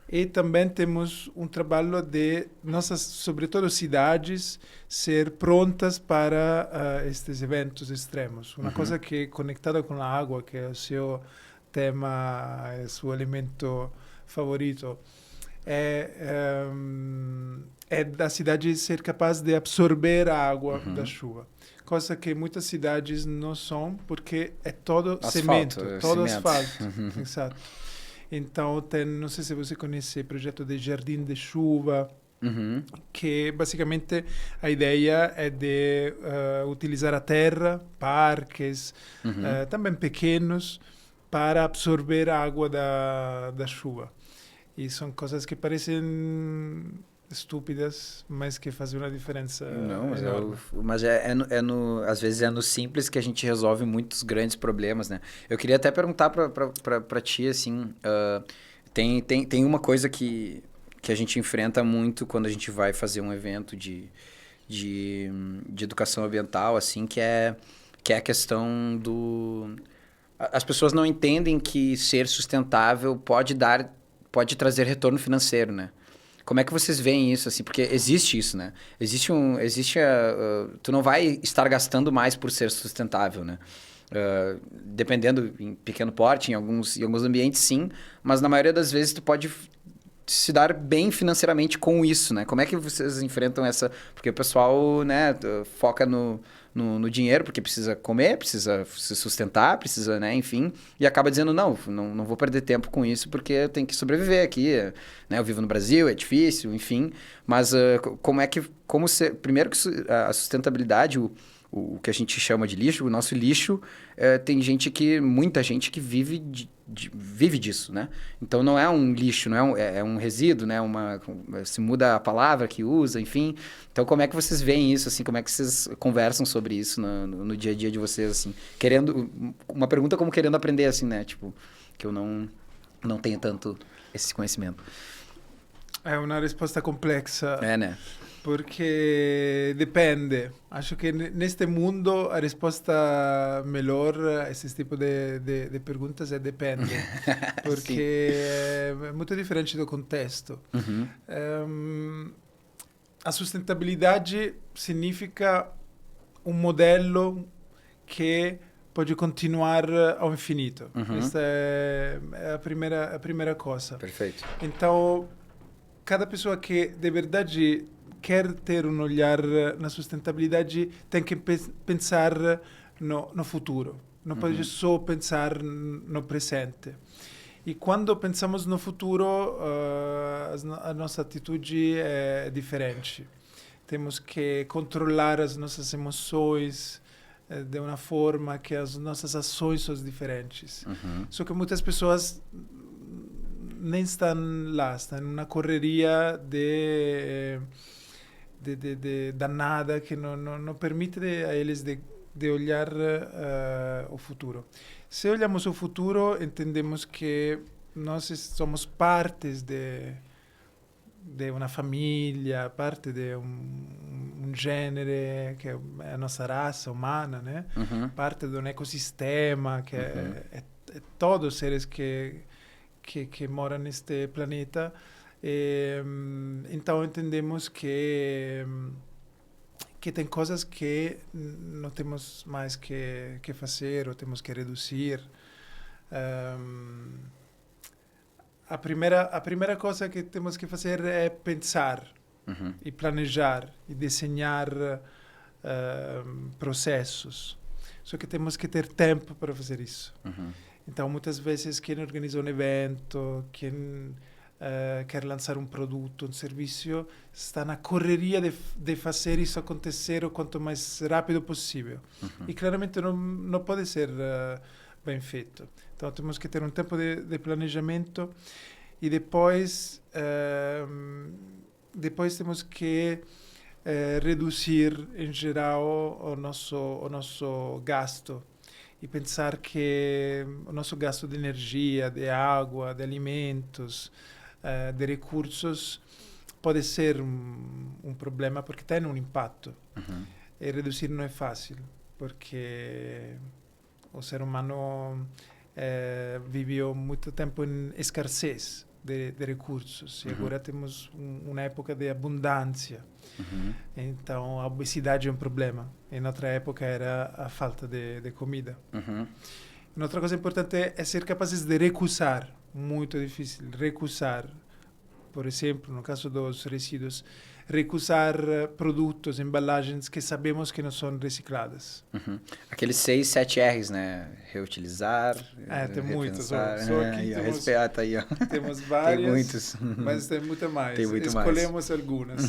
[SPEAKER 2] E também temos um trabalho de nossas, sobretudo cidades, ser prontas para estes eventos extremos. Uma coisa que é conectada com a água, que é o seu tema, é o seu elemento favorito, é da cidade ser capaz de absorver a água da chuva. Coisa que muitas cidades não são, porque é todo cimento, todo asfalto. Exato. Então, não sei se você conhece o projeto de Jardim de Chuva, que basicamente a ideia é de utilizar a terra, parques, também pequenos, para absorver a água da chuva. E são coisas que parecem estúpidas, mas que fazem uma diferença enorme.
[SPEAKER 1] Mas às vezes é no simples que a gente resolve muitos grandes problemas, né? Eu queria até perguntar para ti, assim, tem uma coisa que a gente enfrenta muito quando a gente vai fazer um evento de educação ambiental, assim, que é a questão do... As pessoas não entendem que ser sustentável pode trazer retorno financeiro, né? Como é que vocês veem isso, assim? Porque existe isso, né? Tu não vai estar gastando mais por ser sustentável, né? Dependendo, em pequeno porte, em alguns ambientes, sim. Mas na maioria das vezes tu pode se dar bem financeiramente com isso, né? Como é que vocês enfrentam essa... Porque o pessoal, né, foca no dinheiro, porque precisa comer, precisa se sustentar, precisa, né, enfim, e acaba dizendo, não vou perder tempo com isso, porque eu tenho que sobreviver aqui, né, eu vivo no Brasil, é difícil, enfim, mas primeiro que a sustentabilidade, o que a gente chama de lixo, o nosso lixo, tem muita gente que vive disso, né? Então não é um lixo, não é um resíduo, né? Se muda a palavra que usa, enfim. Então como é que vocês veem isso, assim? Como é que vocês conversam sobre isso no dia a dia de vocês, assim? Uma pergunta como querendo aprender, assim, né? Tipo, que eu não tenho tanto esse conhecimento.
[SPEAKER 2] É uma resposta complexa.
[SPEAKER 1] Né?
[SPEAKER 2] Porque depende. Acho que neste mundo a resposta melhor a esse tipo de perguntas é depende. Porque é muito diferente do contexto. A sustentabilidade significa um modelo que pode continuar ao infinito. Esta é a primeira coisa.
[SPEAKER 1] Perfeito.
[SPEAKER 2] Então, cada pessoa que de verdade quer ter um olhar na sustentabilidade, tem que pensar no futuro. Não pode só pensar no presente. E quando pensamos no futuro, a nossa atitude é diferente. Temos que controlar as nossas emoções de uma forma que as nossas ações são diferentes. Só que muitas pessoas nem estão lá, estão numa correria danada que não permite a eles de olhar o futuro. Se olhamos o futuro, entendemos que nós somos partes de uma família, parte de um gênero, que é a nossa raça humana, né? Parte de um ecossistema, que é todos os seres que moram neste planeta. Então, entendemos que tem coisas que não temos mais que fazer ou temos que reduzir. A primeira coisa que temos que fazer é pensar e planejar e desenhar processos. Só que temos que ter tempo para fazer isso. Então, muitas vezes, quem organiza um evento, quem quer lançar um produto, um serviço, está na correria de fazer isso acontecer o quanto mais rápido possível. E claramente não pode ser bem feito. Então temos que ter um tempo de planejamento e depois temos que reduzir em geral o nosso gasto e pensar que o nosso gasto de energia, de água, de alimentos, de recursos pode ser um problema porque tem um impacto. E reduzir não é fácil, porque o ser humano viveu muito tempo em escassez de recursos e agora temos uma época de abundância. Então a obesidade é um problema. Em outra época era a falta de comida. Outra coisa importante é ser capazes de recusar. Muito difícil recusar, por exemplo, no caso dos resíduos, recusar produtos, embalagens que sabemos que não são recicladas.
[SPEAKER 1] Aqueles 6, 7 R's, né? Reutilizar,
[SPEAKER 2] tem muitos.
[SPEAKER 1] Só
[SPEAKER 2] aqui
[SPEAKER 1] tá aí, ó.
[SPEAKER 2] Temos várias,
[SPEAKER 1] tem muitos.
[SPEAKER 2] Mas tem muito mais.
[SPEAKER 1] Tem muito
[SPEAKER 2] Escolhemos algumas.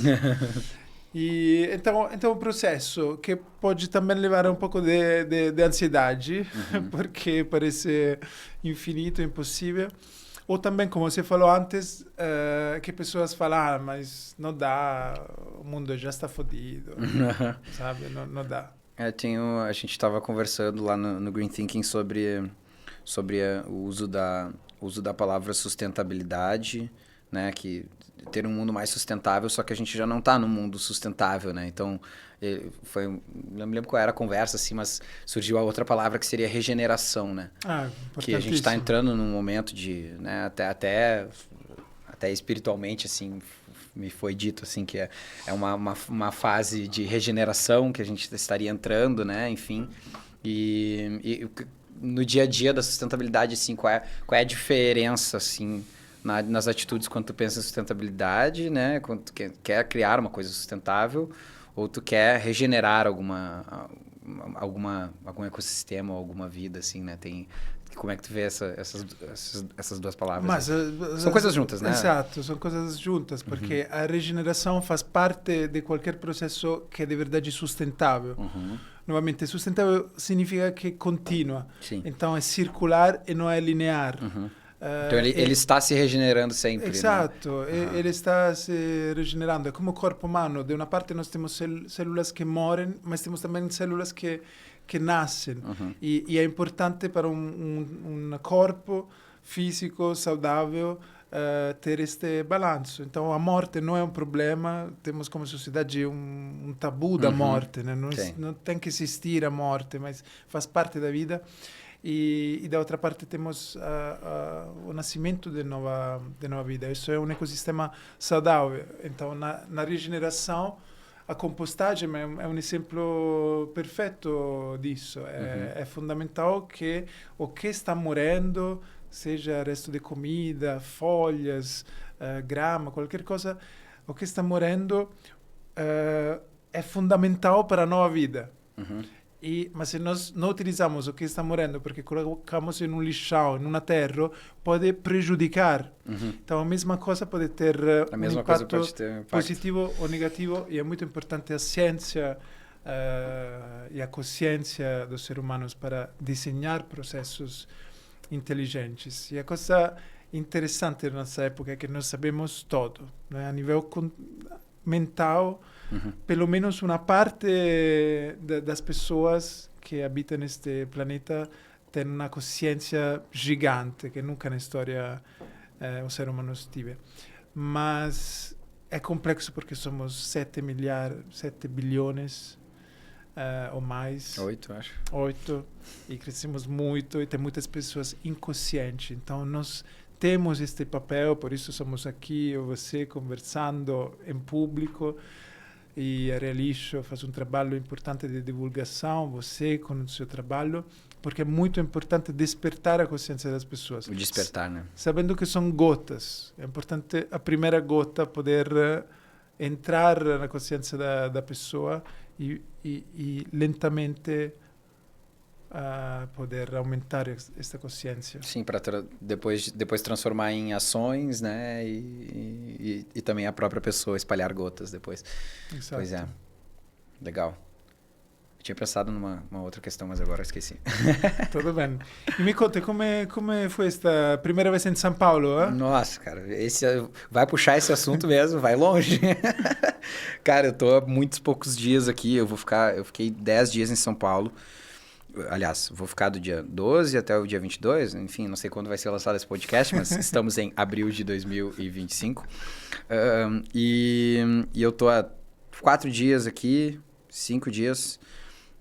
[SPEAKER 2] E então o processo que pode também levar a um pouco de ansiedade, porque parece infinito, impossível. Ou também, como você falou antes, que pessoas falam, mas não dá, o mundo já está fodido, sabe? Não dá.
[SPEAKER 1] A gente estava conversando lá no Green Thinking sobre o uso da palavra sustentabilidade, né? Que ter um mundo mais sustentável, só que a gente já não está no mundo sustentável, né? Então, não me lembro qual era a conversa, assim, mas surgiu a outra palavra que seria regeneração, né? Que a gente está entrando num momento de, né? Até espiritualmente, assim, me foi dito, assim, que é uma fase de regeneração que a gente estaria entrando, né? Enfim, e no dia a dia da sustentabilidade, assim, qual é a diferença, assim, nas atitudes quando tu pensa em sustentabilidade, né? Quando tu quer criar uma coisa sustentável ou tu quer regenerar algum ecossistema ou alguma vida, assim, né? Como é que tu vê essas duas palavras?
[SPEAKER 2] Mas,
[SPEAKER 1] são coisas juntas, né?
[SPEAKER 2] Exato, são coisas juntas, porque a regeneração faz parte de qualquer processo que é de verdade sustentável. Novamente, sustentável significa que continua.
[SPEAKER 1] Sim.
[SPEAKER 2] Então, é circular e não é linear.
[SPEAKER 1] Então ele está se regenerando sempre.
[SPEAKER 2] Exato,
[SPEAKER 1] né?
[SPEAKER 2] Ele está se regenerando. É como o corpo humano. De uma parte nós temos células que morrem, mas temos também células que nascem. E é importante para um corpo físico saudável ter este balanço. Então a morte não é um problema. Temos como sociedade um tabu da morte, né? Não tem que existir a morte, mas faz parte da vida. E da outra parte temos o nascimento de nova vida. Isso é um ecossistema saudável. Então, na regeneração, a compostagem é um exemplo perfeito disso. É fundamental que o que está morrendo, seja resto de comida, folhas, grama, qualquer coisa, o que está morrendo, é fundamental para a nova vida.
[SPEAKER 1] Uhum.
[SPEAKER 2] Mas se nós não utilizamos o que está morrendo porque colocamos em um lixão, em um aterro, pode prejudicar.
[SPEAKER 1] Uhum.
[SPEAKER 2] Então, a mesma coisa pode ter
[SPEAKER 1] A
[SPEAKER 2] um
[SPEAKER 1] mesma coisa
[SPEAKER 2] impacto
[SPEAKER 1] pode ter um impacto.
[SPEAKER 2] positivo ou negativo, e é muito importante a ciência e a consciência dos seres humanos para desenhar processos inteligentes. E a coisa interessante da nossa época é que nós sabemos tudo, né? A nível mental, pelo menos uma parte das pessoas que habitam neste planeta tem uma consciência gigante que nunca na história o ser humano teve. Mas é complexo porque somos 7 bilhões ou mais.
[SPEAKER 1] 8, acho.
[SPEAKER 2] 8, e crescemos muito, e tem muitas pessoas inconscientes. Então, nós temos este papel, por isso somos aqui, eu e você, conversando em público, e a Realixo faz um trabalho importante de divulgação, você com o seu trabalho, porque é muito importante despertar a consciência das pessoas.
[SPEAKER 1] O despertar, né?
[SPEAKER 2] Sabendo que são gotas. É importante a primeira gota poder entrar na consciência da pessoa e lentamente poder aumentar esta consciência.
[SPEAKER 1] Sim, para depois transformar em ações, né? E também a própria pessoa espalhar gotas depois.
[SPEAKER 2] Exato.
[SPEAKER 1] Pois é. Legal. Eu tinha pensado numa outra questão, mas agora eu esqueci.
[SPEAKER 2] Tudo bem. E me conta, como foi esta primeira vez em São Paulo?
[SPEAKER 1] Nossa, cara, vai puxar esse assunto mesmo, vai longe. Cara, eu tô há muitos poucos dias aqui, eu fiquei 10 dias em São Paulo. Aliás, vou ficar do dia 12 até o dia 22, enfim, não sei quando vai ser lançado esse podcast, mas estamos em abril de 2025. E eu tô há 4 dias aqui, 5 dias,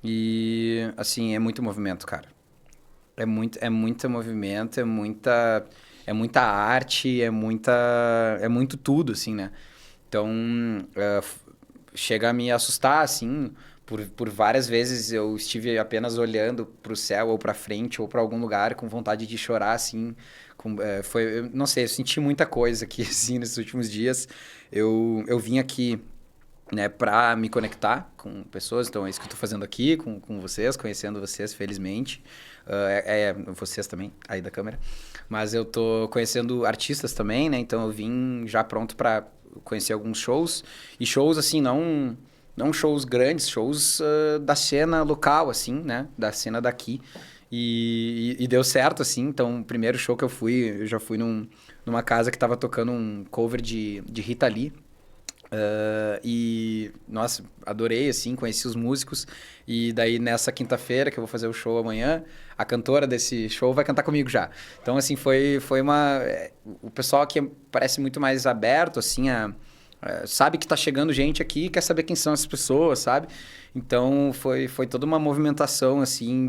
[SPEAKER 1] e, assim, é muito movimento, cara. É muito movimento, é muita arte, é muito tudo, assim, né? Então, chega a me assustar, assim. Por várias vezes eu estive apenas olhando para o céu ou para frente ou para algum lugar com vontade de chorar, assim. Eu não sei, eu senti muita coisa aqui, assim, nesses últimos dias. Eu vim aqui, né, para me conectar com pessoas, então é isso que eu estou fazendo aqui com vocês, conhecendo vocês, felizmente. Vocês também, aí da câmera. Mas eu tô conhecendo artistas também, né, então eu vim já pronto para conhecer alguns shows. E shows, assim, não shows grandes, shows da cena local, assim, né? Da cena daqui. E deu certo, assim. Então, o primeiro show que eu já fui numa casa que tava tocando um cover de Rita Lee. E, nossa, adorei, assim, conheci os músicos. E daí, nessa quinta-feira, que eu vou fazer o show amanhã, a cantora desse show vai cantar comigo já. Então, assim, foi uma... O pessoal aqui parece muito mais aberto, assim, sabe que tá chegando gente aqui e quer saber quem são essas pessoas, sabe? Então, foi toda uma movimentação, assim,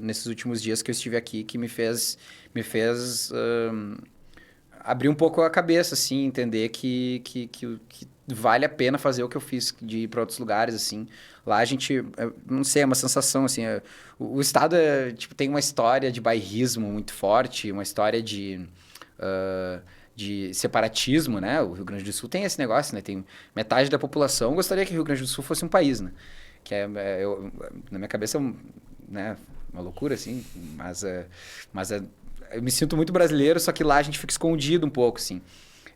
[SPEAKER 1] nesses últimos dias que eu estive aqui, que me fez abrir um pouco a cabeça, assim, entender que vale a pena fazer o que eu fiz, de ir para outros lugares, assim. Lá a gente, não sei, é uma sensação, assim, o estado tem uma história de bairrismo muito forte, uma história de separatismo, né? O Rio Grande do Sul tem esse negócio, né? Tem metade da população gostaria que o Rio Grande do Sul fosse um país, né? Que na minha cabeça, né? Uma loucura, assim, mas eu me sinto muito brasileiro, só que lá a gente fica escondido um pouco, assim.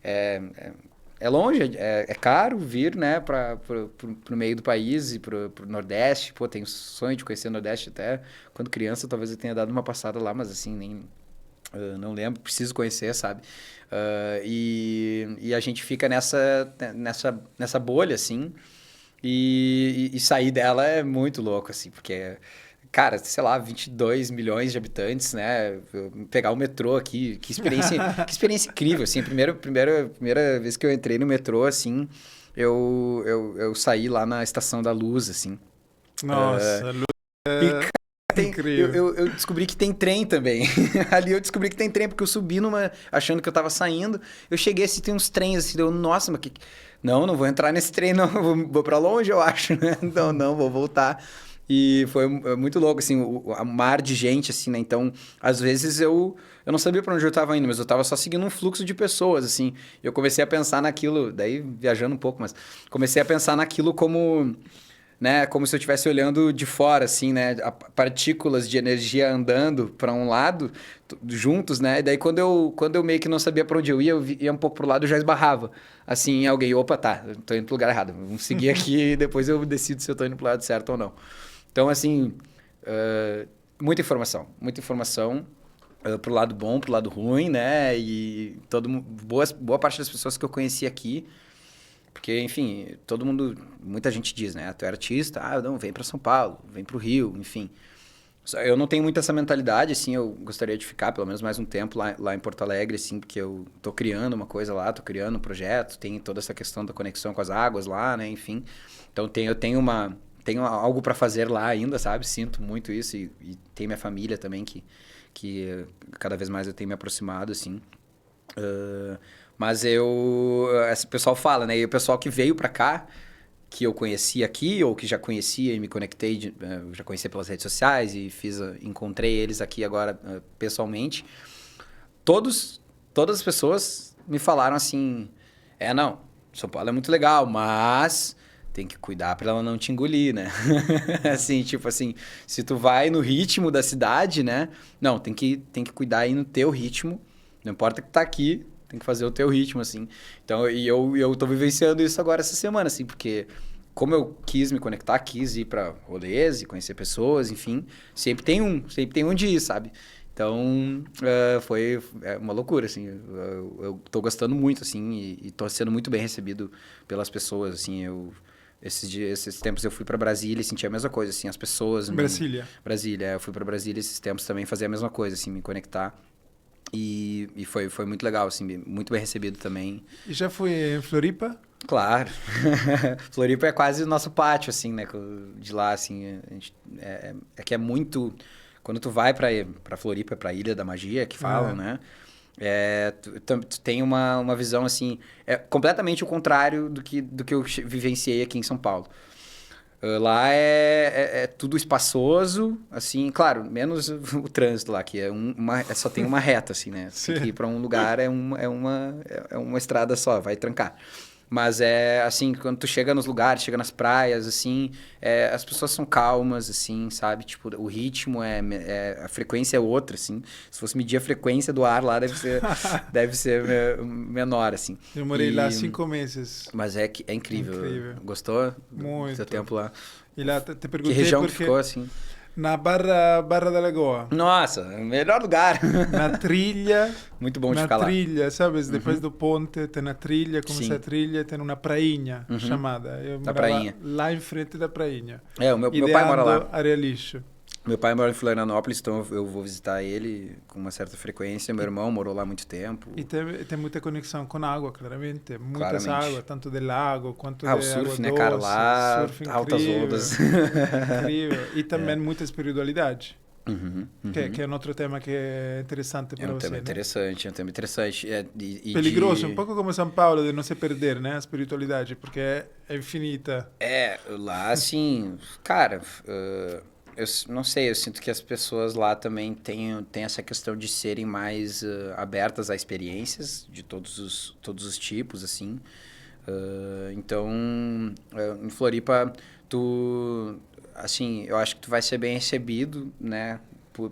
[SPEAKER 1] É longe, é caro vir, né, pro meio do país e pro Nordeste. Pô, tenho sonho de conhecer o Nordeste até quando criança, talvez eu tenha dado uma passada lá, mas assim, nem... não lembro, preciso conhecer, sabe? E a gente fica nessa bolha, assim, e sair dela é muito louco, assim, porque, cara, sei lá, 22 milhões de habitantes, né? Pegar o metrô aqui, que experiência incrível, assim. Primeira vez que eu entrei no metrô, assim, eu saí lá na Estação da Luz, assim.
[SPEAKER 2] Nossa, Luz incrível.
[SPEAKER 1] Eu descobri que tem trem também. Ali eu descobri que tem trem, porque eu subi achando que eu tava saindo. Eu cheguei assim, tem uns trens assim, nossa, mas que... Não vou entrar nesse trem, não. Vou pra longe, eu acho, né? Não, vou voltar. E foi muito louco, assim, o mar de gente, assim, né? Então, às vezes eu não sabia para onde eu tava indo, mas eu tava só seguindo um fluxo de pessoas, assim. Eu comecei a pensar naquilo, daí viajando um pouco, mas comecei a pensar naquilo como, né, como se eu estivesse olhando de fora, assim, né? Partículas de energia andando para um lado, juntos, né? E daí quando eu meio que não sabia para onde eu ia um pouco pro lado, eu já esbarrava, assim, em alguém. Opa, tá, eu tô indo pro lugar errado. Vamos seguir aqui e depois eu decido se eu tô indo pro lado certo ou não. Então, assim, muita informação pro lado bom, pro lado ruim, né? E boa parte das pessoas que eu conheci aqui, porque, enfim, muita gente diz, né? Tu é artista, não, vem para São Paulo, vem pro Rio, enfim. Eu não tenho muito essa mentalidade, assim, eu gostaria de ficar pelo menos mais um tempo lá em Porto Alegre, assim, porque eu tô criando uma coisa lá, tô criando um projeto, tem toda essa questão da conexão com as águas lá, né? Enfim, então eu tenho algo para fazer lá ainda, sabe? Sinto muito isso e tem minha família também que cada vez mais eu tenho me aproximado, assim. Mas esse pessoal fala, né? E o pessoal que veio para cá, que eu conheci aqui ou que já conhecia e me conectei, já conhecia pelas redes sociais e encontrei eles aqui agora pessoalmente. Todas as pessoas me falaram assim, não, São Paulo é muito legal, mas tem que cuidar para ela não te engolir, né? Assim, tipo assim, se tu vai no ritmo da cidade, né? Não, tem que cuidar aí no teu ritmo. Não importa que tá aqui, tem que fazer o teu ritmo, assim. Então, eu tô vivenciando isso agora essa semana, assim, porque como eu quis me conectar, quis ir para rolês e conhecer pessoas, enfim, sempre tem um dia, sabe? Então, foi uma loucura, assim. Eu tô gostando muito, assim, e tô sendo muito bem recebido pelas pessoas, assim. Esses tempos eu fui para Brasília e senti a mesma coisa, assim, as pessoas... Brasília, eu fui para Brasília esses tempos também fazer a mesma coisa, assim, me conectar. E foi muito legal, assim, muito bem recebido também.
[SPEAKER 2] E já foi em Floripa?
[SPEAKER 1] Claro. Floripa é quase o nosso pátio, assim, né? De lá, assim, é que é muito... Quando tu vai pra Floripa, pra Ilha da Magia, que falam, né? Tu tem uma visão, assim... É completamente o contrário do que eu vivenciei aqui em São Paulo. Lá é tudo espaçoso, assim, claro, menos o trânsito lá, que só tem uma reta, assim, né? Você tem que ir para um lugar, é uma estrada só, vai trancar. Mas assim, quando tu chega nos lugares, chega nas praias, assim, as pessoas são calmas, assim, sabe? Tipo, o ritmo a frequência é outra, assim. Se fosse medir a frequência do ar lá, deve ser menor, assim.
[SPEAKER 2] Eu morei lá 5 meses.
[SPEAKER 1] Mas é incrível. Gostou?
[SPEAKER 2] Muito.
[SPEAKER 1] Do seu tempo lá?
[SPEAKER 2] E lá te perguntei
[SPEAKER 1] que região que ficou, assim?
[SPEAKER 2] Na Barra da Lagoa.
[SPEAKER 1] Nossa, melhor lugar.
[SPEAKER 2] Na trilha.
[SPEAKER 1] Muito bom de ficar lá.
[SPEAKER 2] Na trilha, sabes? Depois do ponte, tem a trilha, começa a trilha, tem uma prainha chamada. Eu morava
[SPEAKER 1] prainha.
[SPEAKER 2] lá em frente da prainha.
[SPEAKER 1] O meu pai mora lá.
[SPEAKER 2] Arealixo.
[SPEAKER 1] Meu pai mora em Florianópolis, então eu vou visitar ele com uma certa frequência. Meu irmão morou lá há muito tempo.
[SPEAKER 2] E tem muita conexão com a água, claramente. Muitas águas, tanto do lago quanto da
[SPEAKER 1] o surf,
[SPEAKER 2] água
[SPEAKER 1] né,
[SPEAKER 2] doce,
[SPEAKER 1] cara? Lá,
[SPEAKER 2] surf
[SPEAKER 1] altas
[SPEAKER 2] incrível,
[SPEAKER 1] ondas.
[SPEAKER 2] incrível. E também muita espiritualidade. Que é um outro tema que é interessante para você.
[SPEAKER 1] É um tema interessante.
[SPEAKER 2] Peligroso, um pouco como São Paulo, de não se perder, né? A espiritualidade, porque é infinita.
[SPEAKER 1] Lá, assim, cara... eu não sei, eu sinto que as pessoas lá também têm essa questão de serem mais abertas a experiências de todos os tipos, assim. Então, em Floripa, assim, eu acho que tu vai ser bem recebido, né?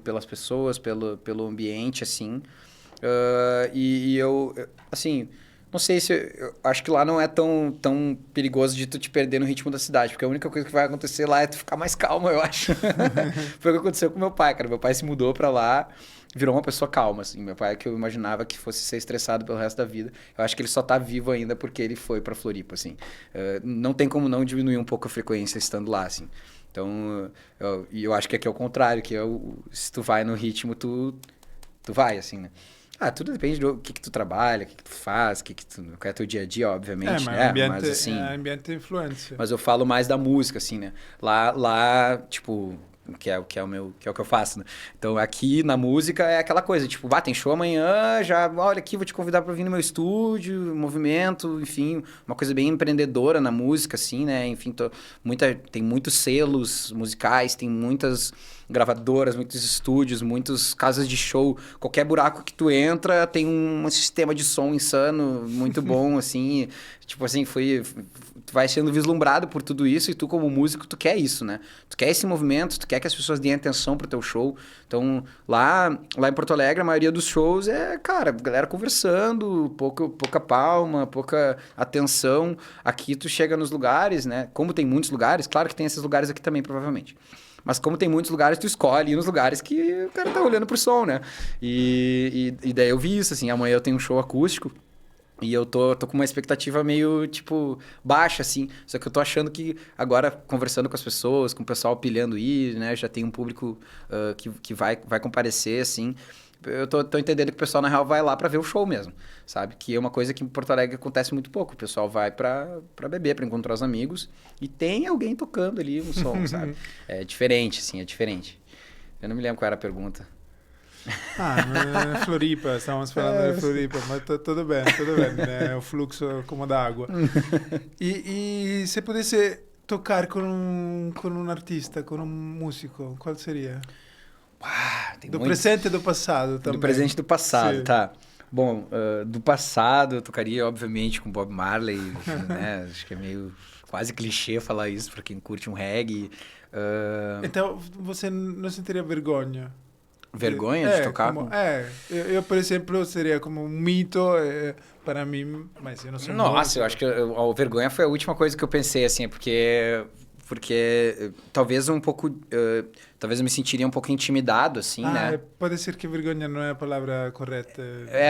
[SPEAKER 1] Pelas pessoas, pelo ambiente, assim. Eu, assim... Não sei se... Eu acho que lá não é tão perigoso de tu te perder no ritmo da cidade, porque a única coisa que vai acontecer lá é tu ficar mais calmo, eu acho. Foi o que aconteceu com meu pai, cara. Meu pai se mudou pra lá, virou uma pessoa calma, assim. Meu pai, que eu imaginava que fosse ser estressado pelo resto da vida, eu acho que ele só tá vivo ainda porque ele foi pra Floripa, assim. Não tem como não diminuir um pouco a frequência estando lá, assim. Então, eu acho que aqui é o contrário, que se tu vai no ritmo, tu vai, assim, né? Tudo depende do que tu trabalha, o que tu faz, qual é teu dia a dia, obviamente, né?
[SPEAKER 2] Mas
[SPEAKER 1] assim,
[SPEAKER 2] ambiente de influência.
[SPEAKER 1] Mas eu falo mais da música, assim, né? Lá, tipo, que é o que eu faço, né? Então, aqui na música é aquela coisa, tipo, tem show amanhã, já, olha aqui, vou te convidar para vir no meu estúdio, movimento, enfim, uma coisa bem empreendedora na música, assim, né? Enfim, tem muitos selos musicais, tem muitas gravadoras, muitos estúdios, muitas casas de show. Qualquer buraco que tu entra tem um sistema de som insano, muito bom, assim. Tipo assim, tu vai sendo vislumbrado por tudo isso e tu, como músico, tu quer isso, né? Tu quer esse movimento, tu quer que as pessoas deem atenção pro teu show. Então, lá em Porto Alegre, a maioria dos shows é, cara, galera conversando, pouca palma, pouca atenção. Aqui tu chega nos lugares, né? Como tem muitos lugares, claro que tem esses lugares aqui também, provavelmente. Mas como tem muitos lugares, tu escolhe ir nos lugares que o cara tá olhando pro som, né? E daí eu vi isso, assim, amanhã eu tenho um show acústico e eu tô com uma expectativa meio, tipo, baixa, assim. Só que eu tô achando que agora, conversando com as pessoas, com o pessoal pilhando ir, né? Já tem um público que vai comparecer, assim. Eu tô entendendo que o pessoal, na real, vai lá pra ver o show mesmo, sabe? Que é uma coisa que em Porto Alegre acontece muito pouco. O pessoal vai pra beber, pra encontrar os amigos. E tem alguém tocando ali um som, sabe? É diferente, assim, é diferente. Eu não me lembro qual era a pergunta.
[SPEAKER 2] Floripa, estávamos falando de Floripa, mas tudo bem, é o fluxo como da água. E se pudesse tocar com um artista, com um músico, qual seria? Do presente e do passado também.
[SPEAKER 1] Do presente e do passado,
[SPEAKER 2] Sim.
[SPEAKER 1] tá. Bom, do passado eu tocaria, obviamente, com Bob Marley, né? Acho que é meio quase clichê falar isso para quem curte um reggae.
[SPEAKER 2] Então, você não sentiria vergonha?
[SPEAKER 1] Vergonha de tocar com...
[SPEAKER 2] Eu, por exemplo, seria como um mito para mim, mas eu não sou
[SPEAKER 1] Nossa, eu acho que a vergonha foi a última coisa que eu pensei, assim, porque talvez um pouco... talvez eu me sentiria um pouco intimidado, assim, né?
[SPEAKER 2] Pode ser que vergonha não é a palavra correta.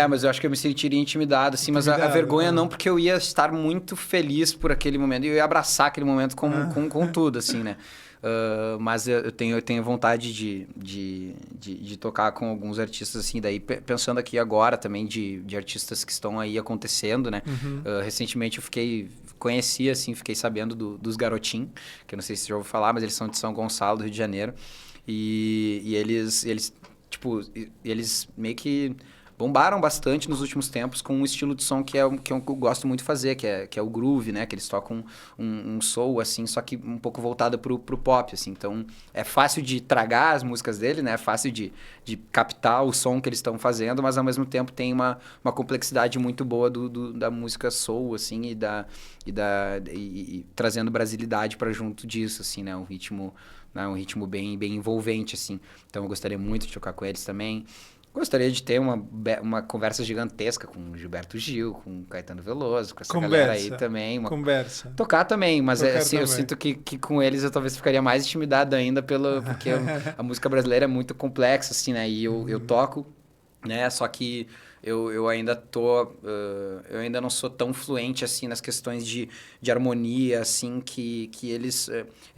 [SPEAKER 1] Mas eu acho que eu me sentiria intimidado, assim, mas a vergonha não, porque eu ia estar muito feliz por aquele momento, e eu ia abraçar aquele momento com tudo, assim, né? Mas eu tenho vontade de tocar com alguns artistas, assim, daí pensando aqui agora também de artistas que estão aí acontecendo, né? Recentemente eu fiquei sabendo dos Garotim, que eu não sei se você já ouviu falar, mas eles são de São Gonçalo, do Rio de Janeiro, e eles meio que bombaram bastante nos últimos tempos com um estilo de som que eu gosto muito de fazer, que é o groove, né? Que eles tocam um soul, assim, só que um pouco voltado pro pop, assim. Então, é fácil de tragar as músicas dele, né? É fácil de captar o som que eles estão fazendo, mas ao mesmo tempo tem uma complexidade muito boa da música soul, assim, e trazendo brasilidade para junto disso, assim, né? Um ritmo bem envolvente, assim. Então, eu gostaria muito de tocar com eles também. Gostaria de ter uma conversa gigantesca com Gilberto Gil, com Caetano Veloso, com essa galera aí também. Tocar também, mas assim, eu sinto que com eles eu talvez ficaria mais intimidado ainda, porque a música brasileira é muito complexa, assim, né? E eu toco, né? Só que eu ainda eu ainda não sou tão fluente, assim, nas questões de harmonia, assim, que eles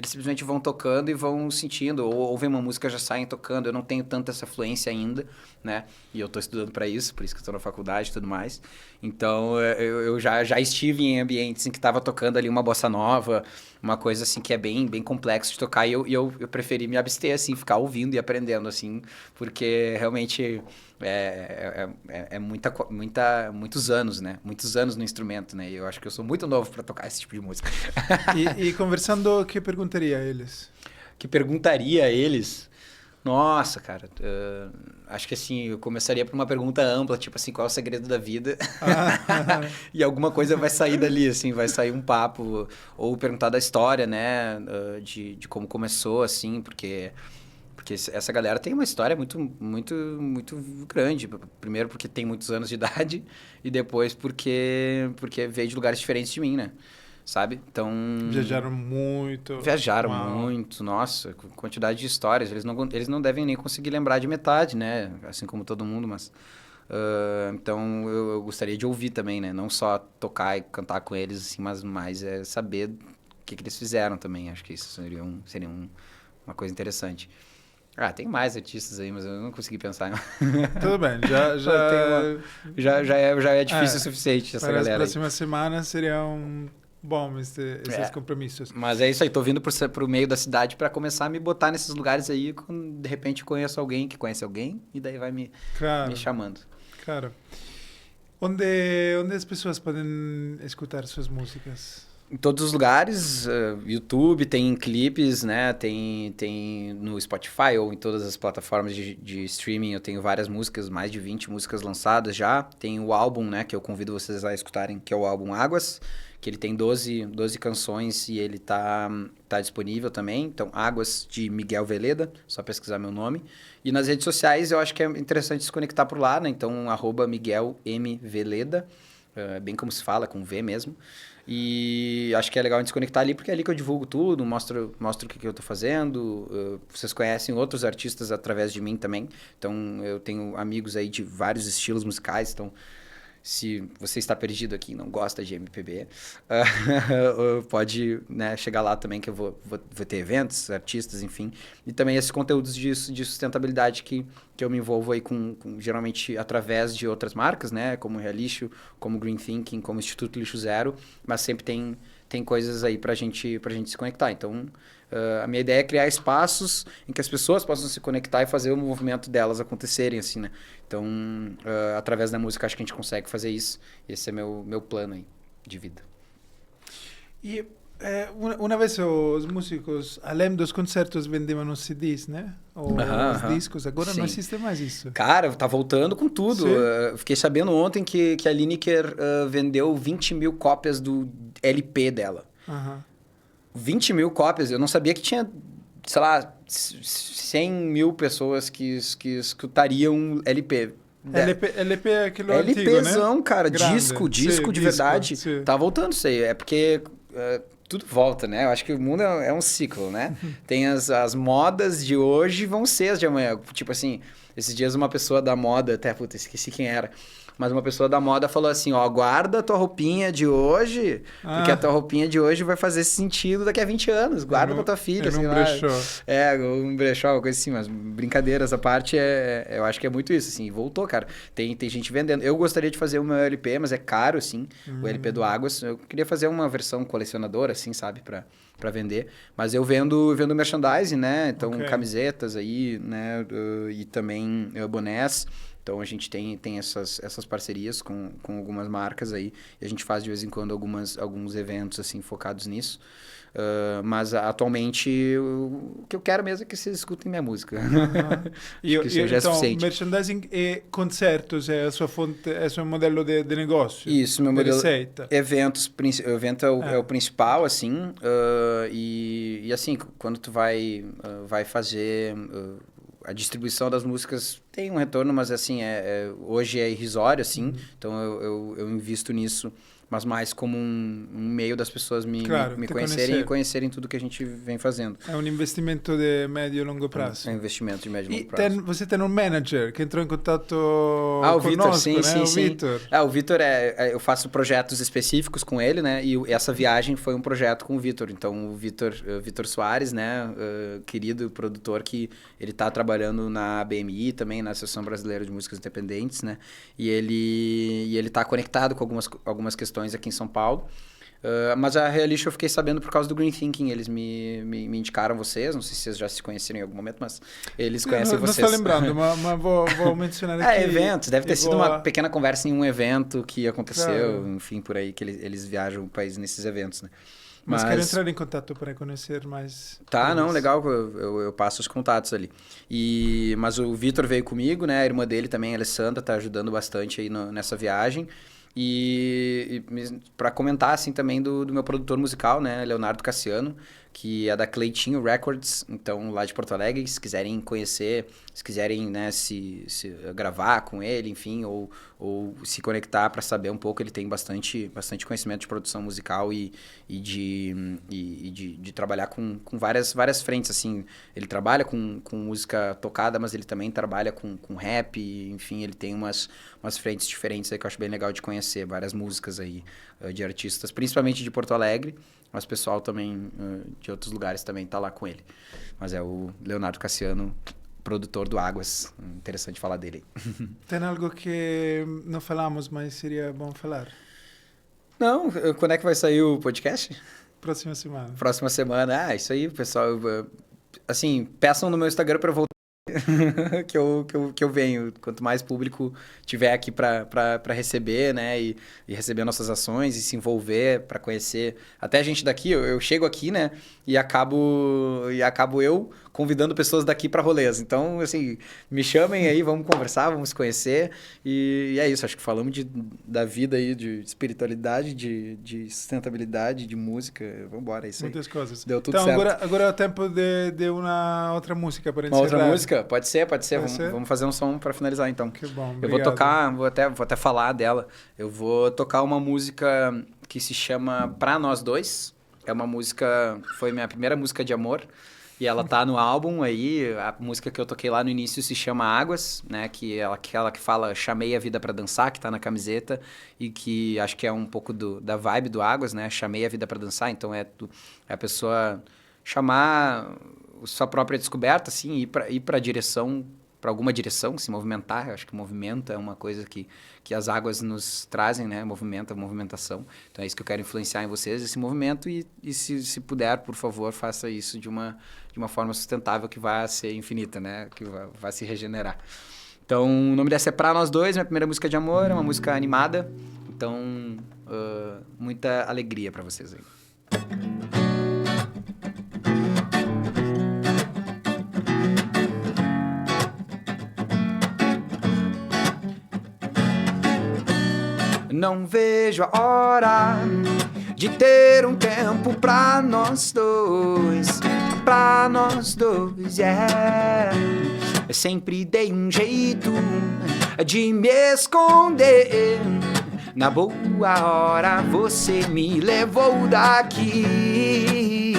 [SPEAKER 1] simplesmente vão tocando e vão sentindo, ou ouvem uma música já saem tocando. Eu não tenho tanta essa fluência ainda, né? E eu tô estudando para isso, por isso que eu tô na faculdade e tudo mais. Então, eu já estive em ambientes em que tava tocando ali uma bossa nova, uma coisa, assim, que é bem complexo de tocar, e eu preferi me abster, assim, ficar ouvindo e aprendendo, assim, porque realmente muitos anos, né? Muitos anos no instrumento, né? E eu acho que eu sou muito novo para tocar esse tipo de música.
[SPEAKER 2] E conversando, o que perguntaria a eles?
[SPEAKER 1] Que perguntaria a eles? Nossa, cara, acho que assim, eu começaria por uma pergunta ampla, tipo assim, qual é o segredo da vida? E alguma coisa vai sair dali, assim, vai sair um papo, ou perguntar da história, né, de como começou, assim, porque essa galera tem uma história muito, muito, muito grande. Primeiro porque tem muitos anos de idade, e depois porque veio de lugares diferentes de mim, né? Sabe? Então...
[SPEAKER 2] Viajaram muito.
[SPEAKER 1] Nossa, quantidade de histórias. Eles não devem nem conseguir lembrar de metade, né? Assim como todo mundo, mas... então, eu gostaria de ouvir também, né? Não só tocar e cantar com eles, assim, mas mais saber o que eles fizeram também. Acho que isso seria uma coisa interessante. Tem mais artistas aí, mas eu não consegui pensar.
[SPEAKER 2] Tudo bem,
[SPEAKER 1] já é difícil o suficiente essa galera.
[SPEAKER 2] As próximas semanas seriam bom esses compromissos.
[SPEAKER 1] Mas é isso aí, tô vindo pro meio da cidade para começar a me botar nesses lugares aí, quando de repente conheço alguém que conhece alguém, e daí vai me chamando.
[SPEAKER 2] Claro. Onde as pessoas podem escutar suas músicas?
[SPEAKER 1] Em todos os lugares, YouTube, tem clipes, né? Tem no Spotify ou em todas as plataformas de streaming. Eu tenho várias músicas, mais de 20 músicas lançadas já. Tem o álbum, né? Que eu convido vocês a escutarem, que é o álbum Águas, que ele tem 12 canções e ele tá disponível também. Então, Águas, de Miguel Veleda, só pesquisar meu nome. E nas redes sociais eu acho que é interessante se conectar por lá, né? Então, @MiguelMVeleda, bem como se fala, com V mesmo. E acho que é legal a gente se conectar ali, porque é ali que eu divulgo tudo, mostro o que eu tô fazendo. Vocês conhecem outros artistas através de mim também. Então, eu tenho amigos aí de vários estilos musicais. Então, se você está perdido aqui e não gosta de MPB, pode, né, chegar lá também, que eu vou ter eventos, artistas, enfim. E também esses conteúdos de sustentabilidade que eu me envolvo aí com geralmente através de outras marcas, né? Como Realixo, como Green Thinking, como Instituto Lixo Zero. Mas sempre tem coisas aí pra gente se conectar. Então, a minha ideia é criar espaços em que as pessoas possam se conectar e fazer o movimento delas acontecerem, assim, né? Então, através da música, acho que a gente consegue fazer isso. Esse é meu plano aí de vida.
[SPEAKER 2] E uma vez os músicos, além dos concertos, vendiam os CDs, né? Ou os discos. Agora não existe mais isso.
[SPEAKER 1] Cara, tá voltando com tudo. Fiquei sabendo ontem que a Lineker vendeu 20 mil cópias do LP dela. 20 mil cópias. Eu não sabia que tinha, sei lá, 100 mil pessoas que escutariam LP.
[SPEAKER 2] LP é aquilo antigo, né?
[SPEAKER 1] LPzão, cara. Grande. Disco de verdade.
[SPEAKER 2] Sim.
[SPEAKER 1] Tá voltando isso aí. É porque tudo volta, né? Eu acho que o mundo é um ciclo, né? Tem as modas de hoje vão ser as de amanhã. Tipo assim, esses dias uma pessoa da moda, até, esqueci quem era. Mas uma pessoa da moda falou assim, ó, guarda a tua roupinha de hoje, porque a tua roupinha de hoje vai fazer sentido daqui a 20 anos. Guarda pra tua filha.
[SPEAKER 2] Assim, um brechó.
[SPEAKER 1] Um brechó, uma coisa assim, mas brincadeira, essa parte eu acho que é muito isso, assim, voltou, cara. Tem gente vendendo. Eu gostaria de fazer o meu LP, mas é caro, assim, o LP do Águas. Eu queria fazer uma versão colecionadora, assim, sabe, pra vender. Mas eu vendo merchandising, né? Então, camisetas aí, né? E também bonés. Então, a gente tem essas parcerias com algumas marcas aí. E a gente faz, de vez em quando, alguns eventos, assim, focados nisso. Mas, atualmente, o que eu quero mesmo é que vocês escutem minha música.
[SPEAKER 2] E
[SPEAKER 1] isso já é suficiente.
[SPEAKER 2] Merchandising e concertos é a sua fonte, é o seu modelo de negócio?
[SPEAKER 1] Isso, meu modelo.
[SPEAKER 2] Receita.
[SPEAKER 1] O evento é o principal, assim. E, assim, quando tu vai fazer... a distribuição das músicas tem um retorno, mas assim, hoje é irrisório, assim. Então, eu invisto nisso, mas mais como um meio das pessoas me conhecerem e conhecerem tudo que a gente vem fazendo.
[SPEAKER 2] É um investimento de médio e longo prazo.
[SPEAKER 1] É um investimento de médio e longo prazo.
[SPEAKER 2] Você tem um manager que entrou em contato
[SPEAKER 1] o Vitor, sim,
[SPEAKER 2] né?
[SPEAKER 1] sim.
[SPEAKER 2] Vitor.
[SPEAKER 1] O Vitor, eu faço projetos específicos com ele, né? E essa viagem foi um projeto com o Vitor. Então, o Vitor Soares, né? Querido produtor, que ele tá trabalhando na ABMI também, na Associação Brasileira de Músicas Independentes, né? E ele tá conectado com algumas questões aqui em São Paulo. Mas a Realixo eu fiquei sabendo por causa do Green Thinking. Eles me indicaram vocês. Não sei se vocês já se conheceram em algum momento, mas eles conhecem vocês.
[SPEAKER 2] Não estou lembrando, mas vou mencionar aqui.
[SPEAKER 1] Eventos. Deve ter sido uma pequena conversa em um evento que aconteceu, enfim, por aí, que eles viajam o país nesses eventos, né?
[SPEAKER 2] Mas quero entrar em contato para conhecer mais.
[SPEAKER 1] Tá, não, legal, eu passo os contatos ali. Mas o Vitor veio comigo, né? A irmã dele também, a Alessandra, tá ajudando bastante aí nessa viagem. E para comentar, assim, também do meu produtor musical, né? Leonardo Cassiano, que é da Cleitinho Records, então lá de Porto Alegre. Se quiserem conhecer, se quiserem, né, se gravar com ele, enfim, ou se conectar para saber um pouco, ele tem bastante conhecimento de produção musical e de trabalhar com várias frentes, assim. Ele trabalha com música tocada, mas ele também trabalha com rap, enfim, ele tem umas frentes diferentes aí que eu acho bem legal de conhecer, várias músicas aí de artistas, principalmente de Porto Alegre, mas pessoal também de outros lugares também tá lá com ele. Mas é o Leonardo Cassiano, produtor do Águas. Interessante falar dele.
[SPEAKER 2] Tem algo que não falamos, mas seria bom falar?
[SPEAKER 1] Não, quando é que vai sair o podcast?
[SPEAKER 2] Próxima semana.
[SPEAKER 1] Próxima semana. Ah, isso aí, pessoal. Assim, peçam no meu Instagram para eu voltar. que eu venho. Quanto mais público tiver aqui para receber, né? E receber nossas ações e se envolver para conhecer. Até a gente daqui, eu chego aqui, né? E acabo eu convidando pessoas daqui para rolês. Então, assim, me chamem aí, vamos conversar, vamos se conhecer. E é isso, acho que falamos da vida aí, de espiritualidade, de sustentabilidade, de música. Vamos embora, é isso aí.
[SPEAKER 2] Muitas coisas.
[SPEAKER 1] Deu tudo
[SPEAKER 2] então,
[SPEAKER 1] certo.
[SPEAKER 2] agora é o tempo de uma outra música para encerrar.
[SPEAKER 1] Uma outra música? Pode ser.
[SPEAKER 2] ser?
[SPEAKER 1] Vamos fazer um som para finalizar, então.
[SPEAKER 2] Que bom,
[SPEAKER 1] eu vou
[SPEAKER 2] obrigado.
[SPEAKER 1] tocar, vou até falar dela. Eu vou tocar uma música que se chama Pra Nós Dois. É uma música, foi minha primeira música de amor. E ela tá no álbum aí, a música que eu toquei lá no início se chama Águas, né? Que é aquela que fala Chamei a Vida Pra Dançar, que tá na camiseta. E que acho que é um pouco da vibe do Águas, né? Chamei a Vida Pra Dançar, então é a pessoa chamar sua própria descoberta, assim, ir pra direção, para alguma direção, se movimentar. Eu acho que movimento é uma coisa que as águas nos trazem, né? Movimentação. Então é isso que eu quero influenciar em vocês, esse movimento. E se puder, por favor, faça isso de uma forma sustentável que vai ser infinita, né? Que vai se regenerar. Então, o nome dessa é Pra Nós Dois, minha primeira música de amor, é uma música animada. Então, muita alegria para vocês aí. Não vejo a hora de ter um tempo pra nós dois, yeah. Eu sempre dei um jeito de me esconder. Na boa hora você me levou daqui.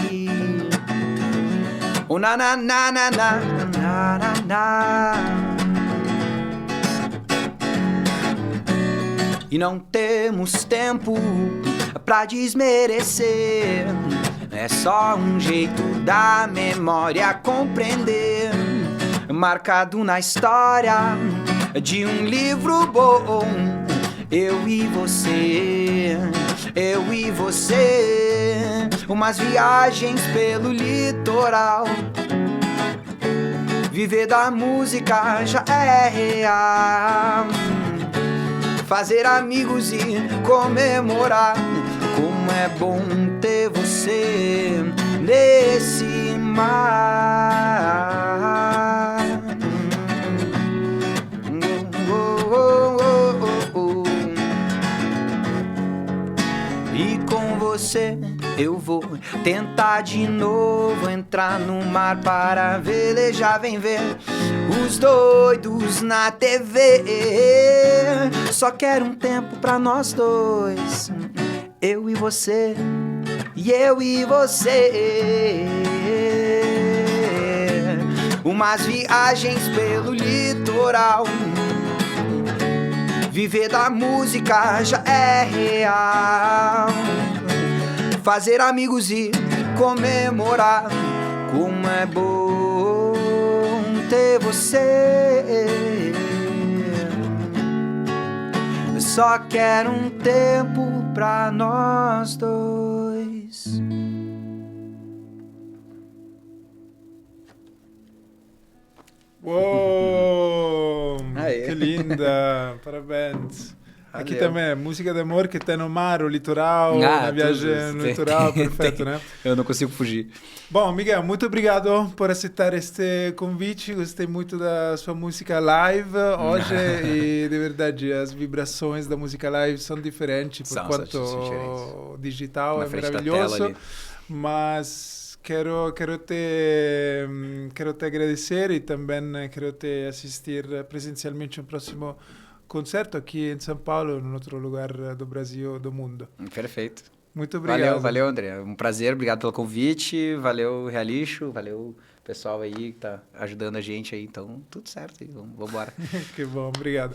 [SPEAKER 1] Oh, na na na na na na na na. E não temos tempo pra desmerecer. É só um jeito da memória compreender. Marcado na história de um livro bom. Eu e você, umas viagens pelo litoral. Viver da música já é real. Fazer amigos e comemorar. Como é bom ter você nesse mar. E com você eu vou tentar de novo entrar no mar para velejar, vem ver os doidos na TV. Só quero um tempo pra nós dois, eu e você, e eu e você. Umas viagens pelo litoral. Viver da música já é real. Fazer amigos e comemorar. Como é bom ter você. Eu só quero um tempo pra nós dois.
[SPEAKER 2] Uou!
[SPEAKER 1] Aê.
[SPEAKER 2] Que linda! Parabéns!
[SPEAKER 1] Valeu.
[SPEAKER 2] Aqui também é música de amor que tem no mar, o litoral, na viagem no litoral, perfeito, né?
[SPEAKER 1] Eu não consigo fugir.
[SPEAKER 2] Bom, Miguel, muito obrigado por aceitar este convite. Gostei muito da sua música live hoje e, de verdade, as vibrações da música live são diferentes, por quanto o digital é maravilhoso. Mas quero te agradecer e também quero te assistir presencialmente no próximo concerto aqui em São Paulo, em outro lugar do Brasil, do mundo.
[SPEAKER 1] Perfeito.
[SPEAKER 2] Muito obrigado.
[SPEAKER 1] Valeu, André. Um prazer, obrigado pelo convite. Valeu, Realixo. Valeu, pessoal aí que tá ajudando a gente aí. Então, tudo certo. Vamos embora.
[SPEAKER 2] Que bom, obrigado.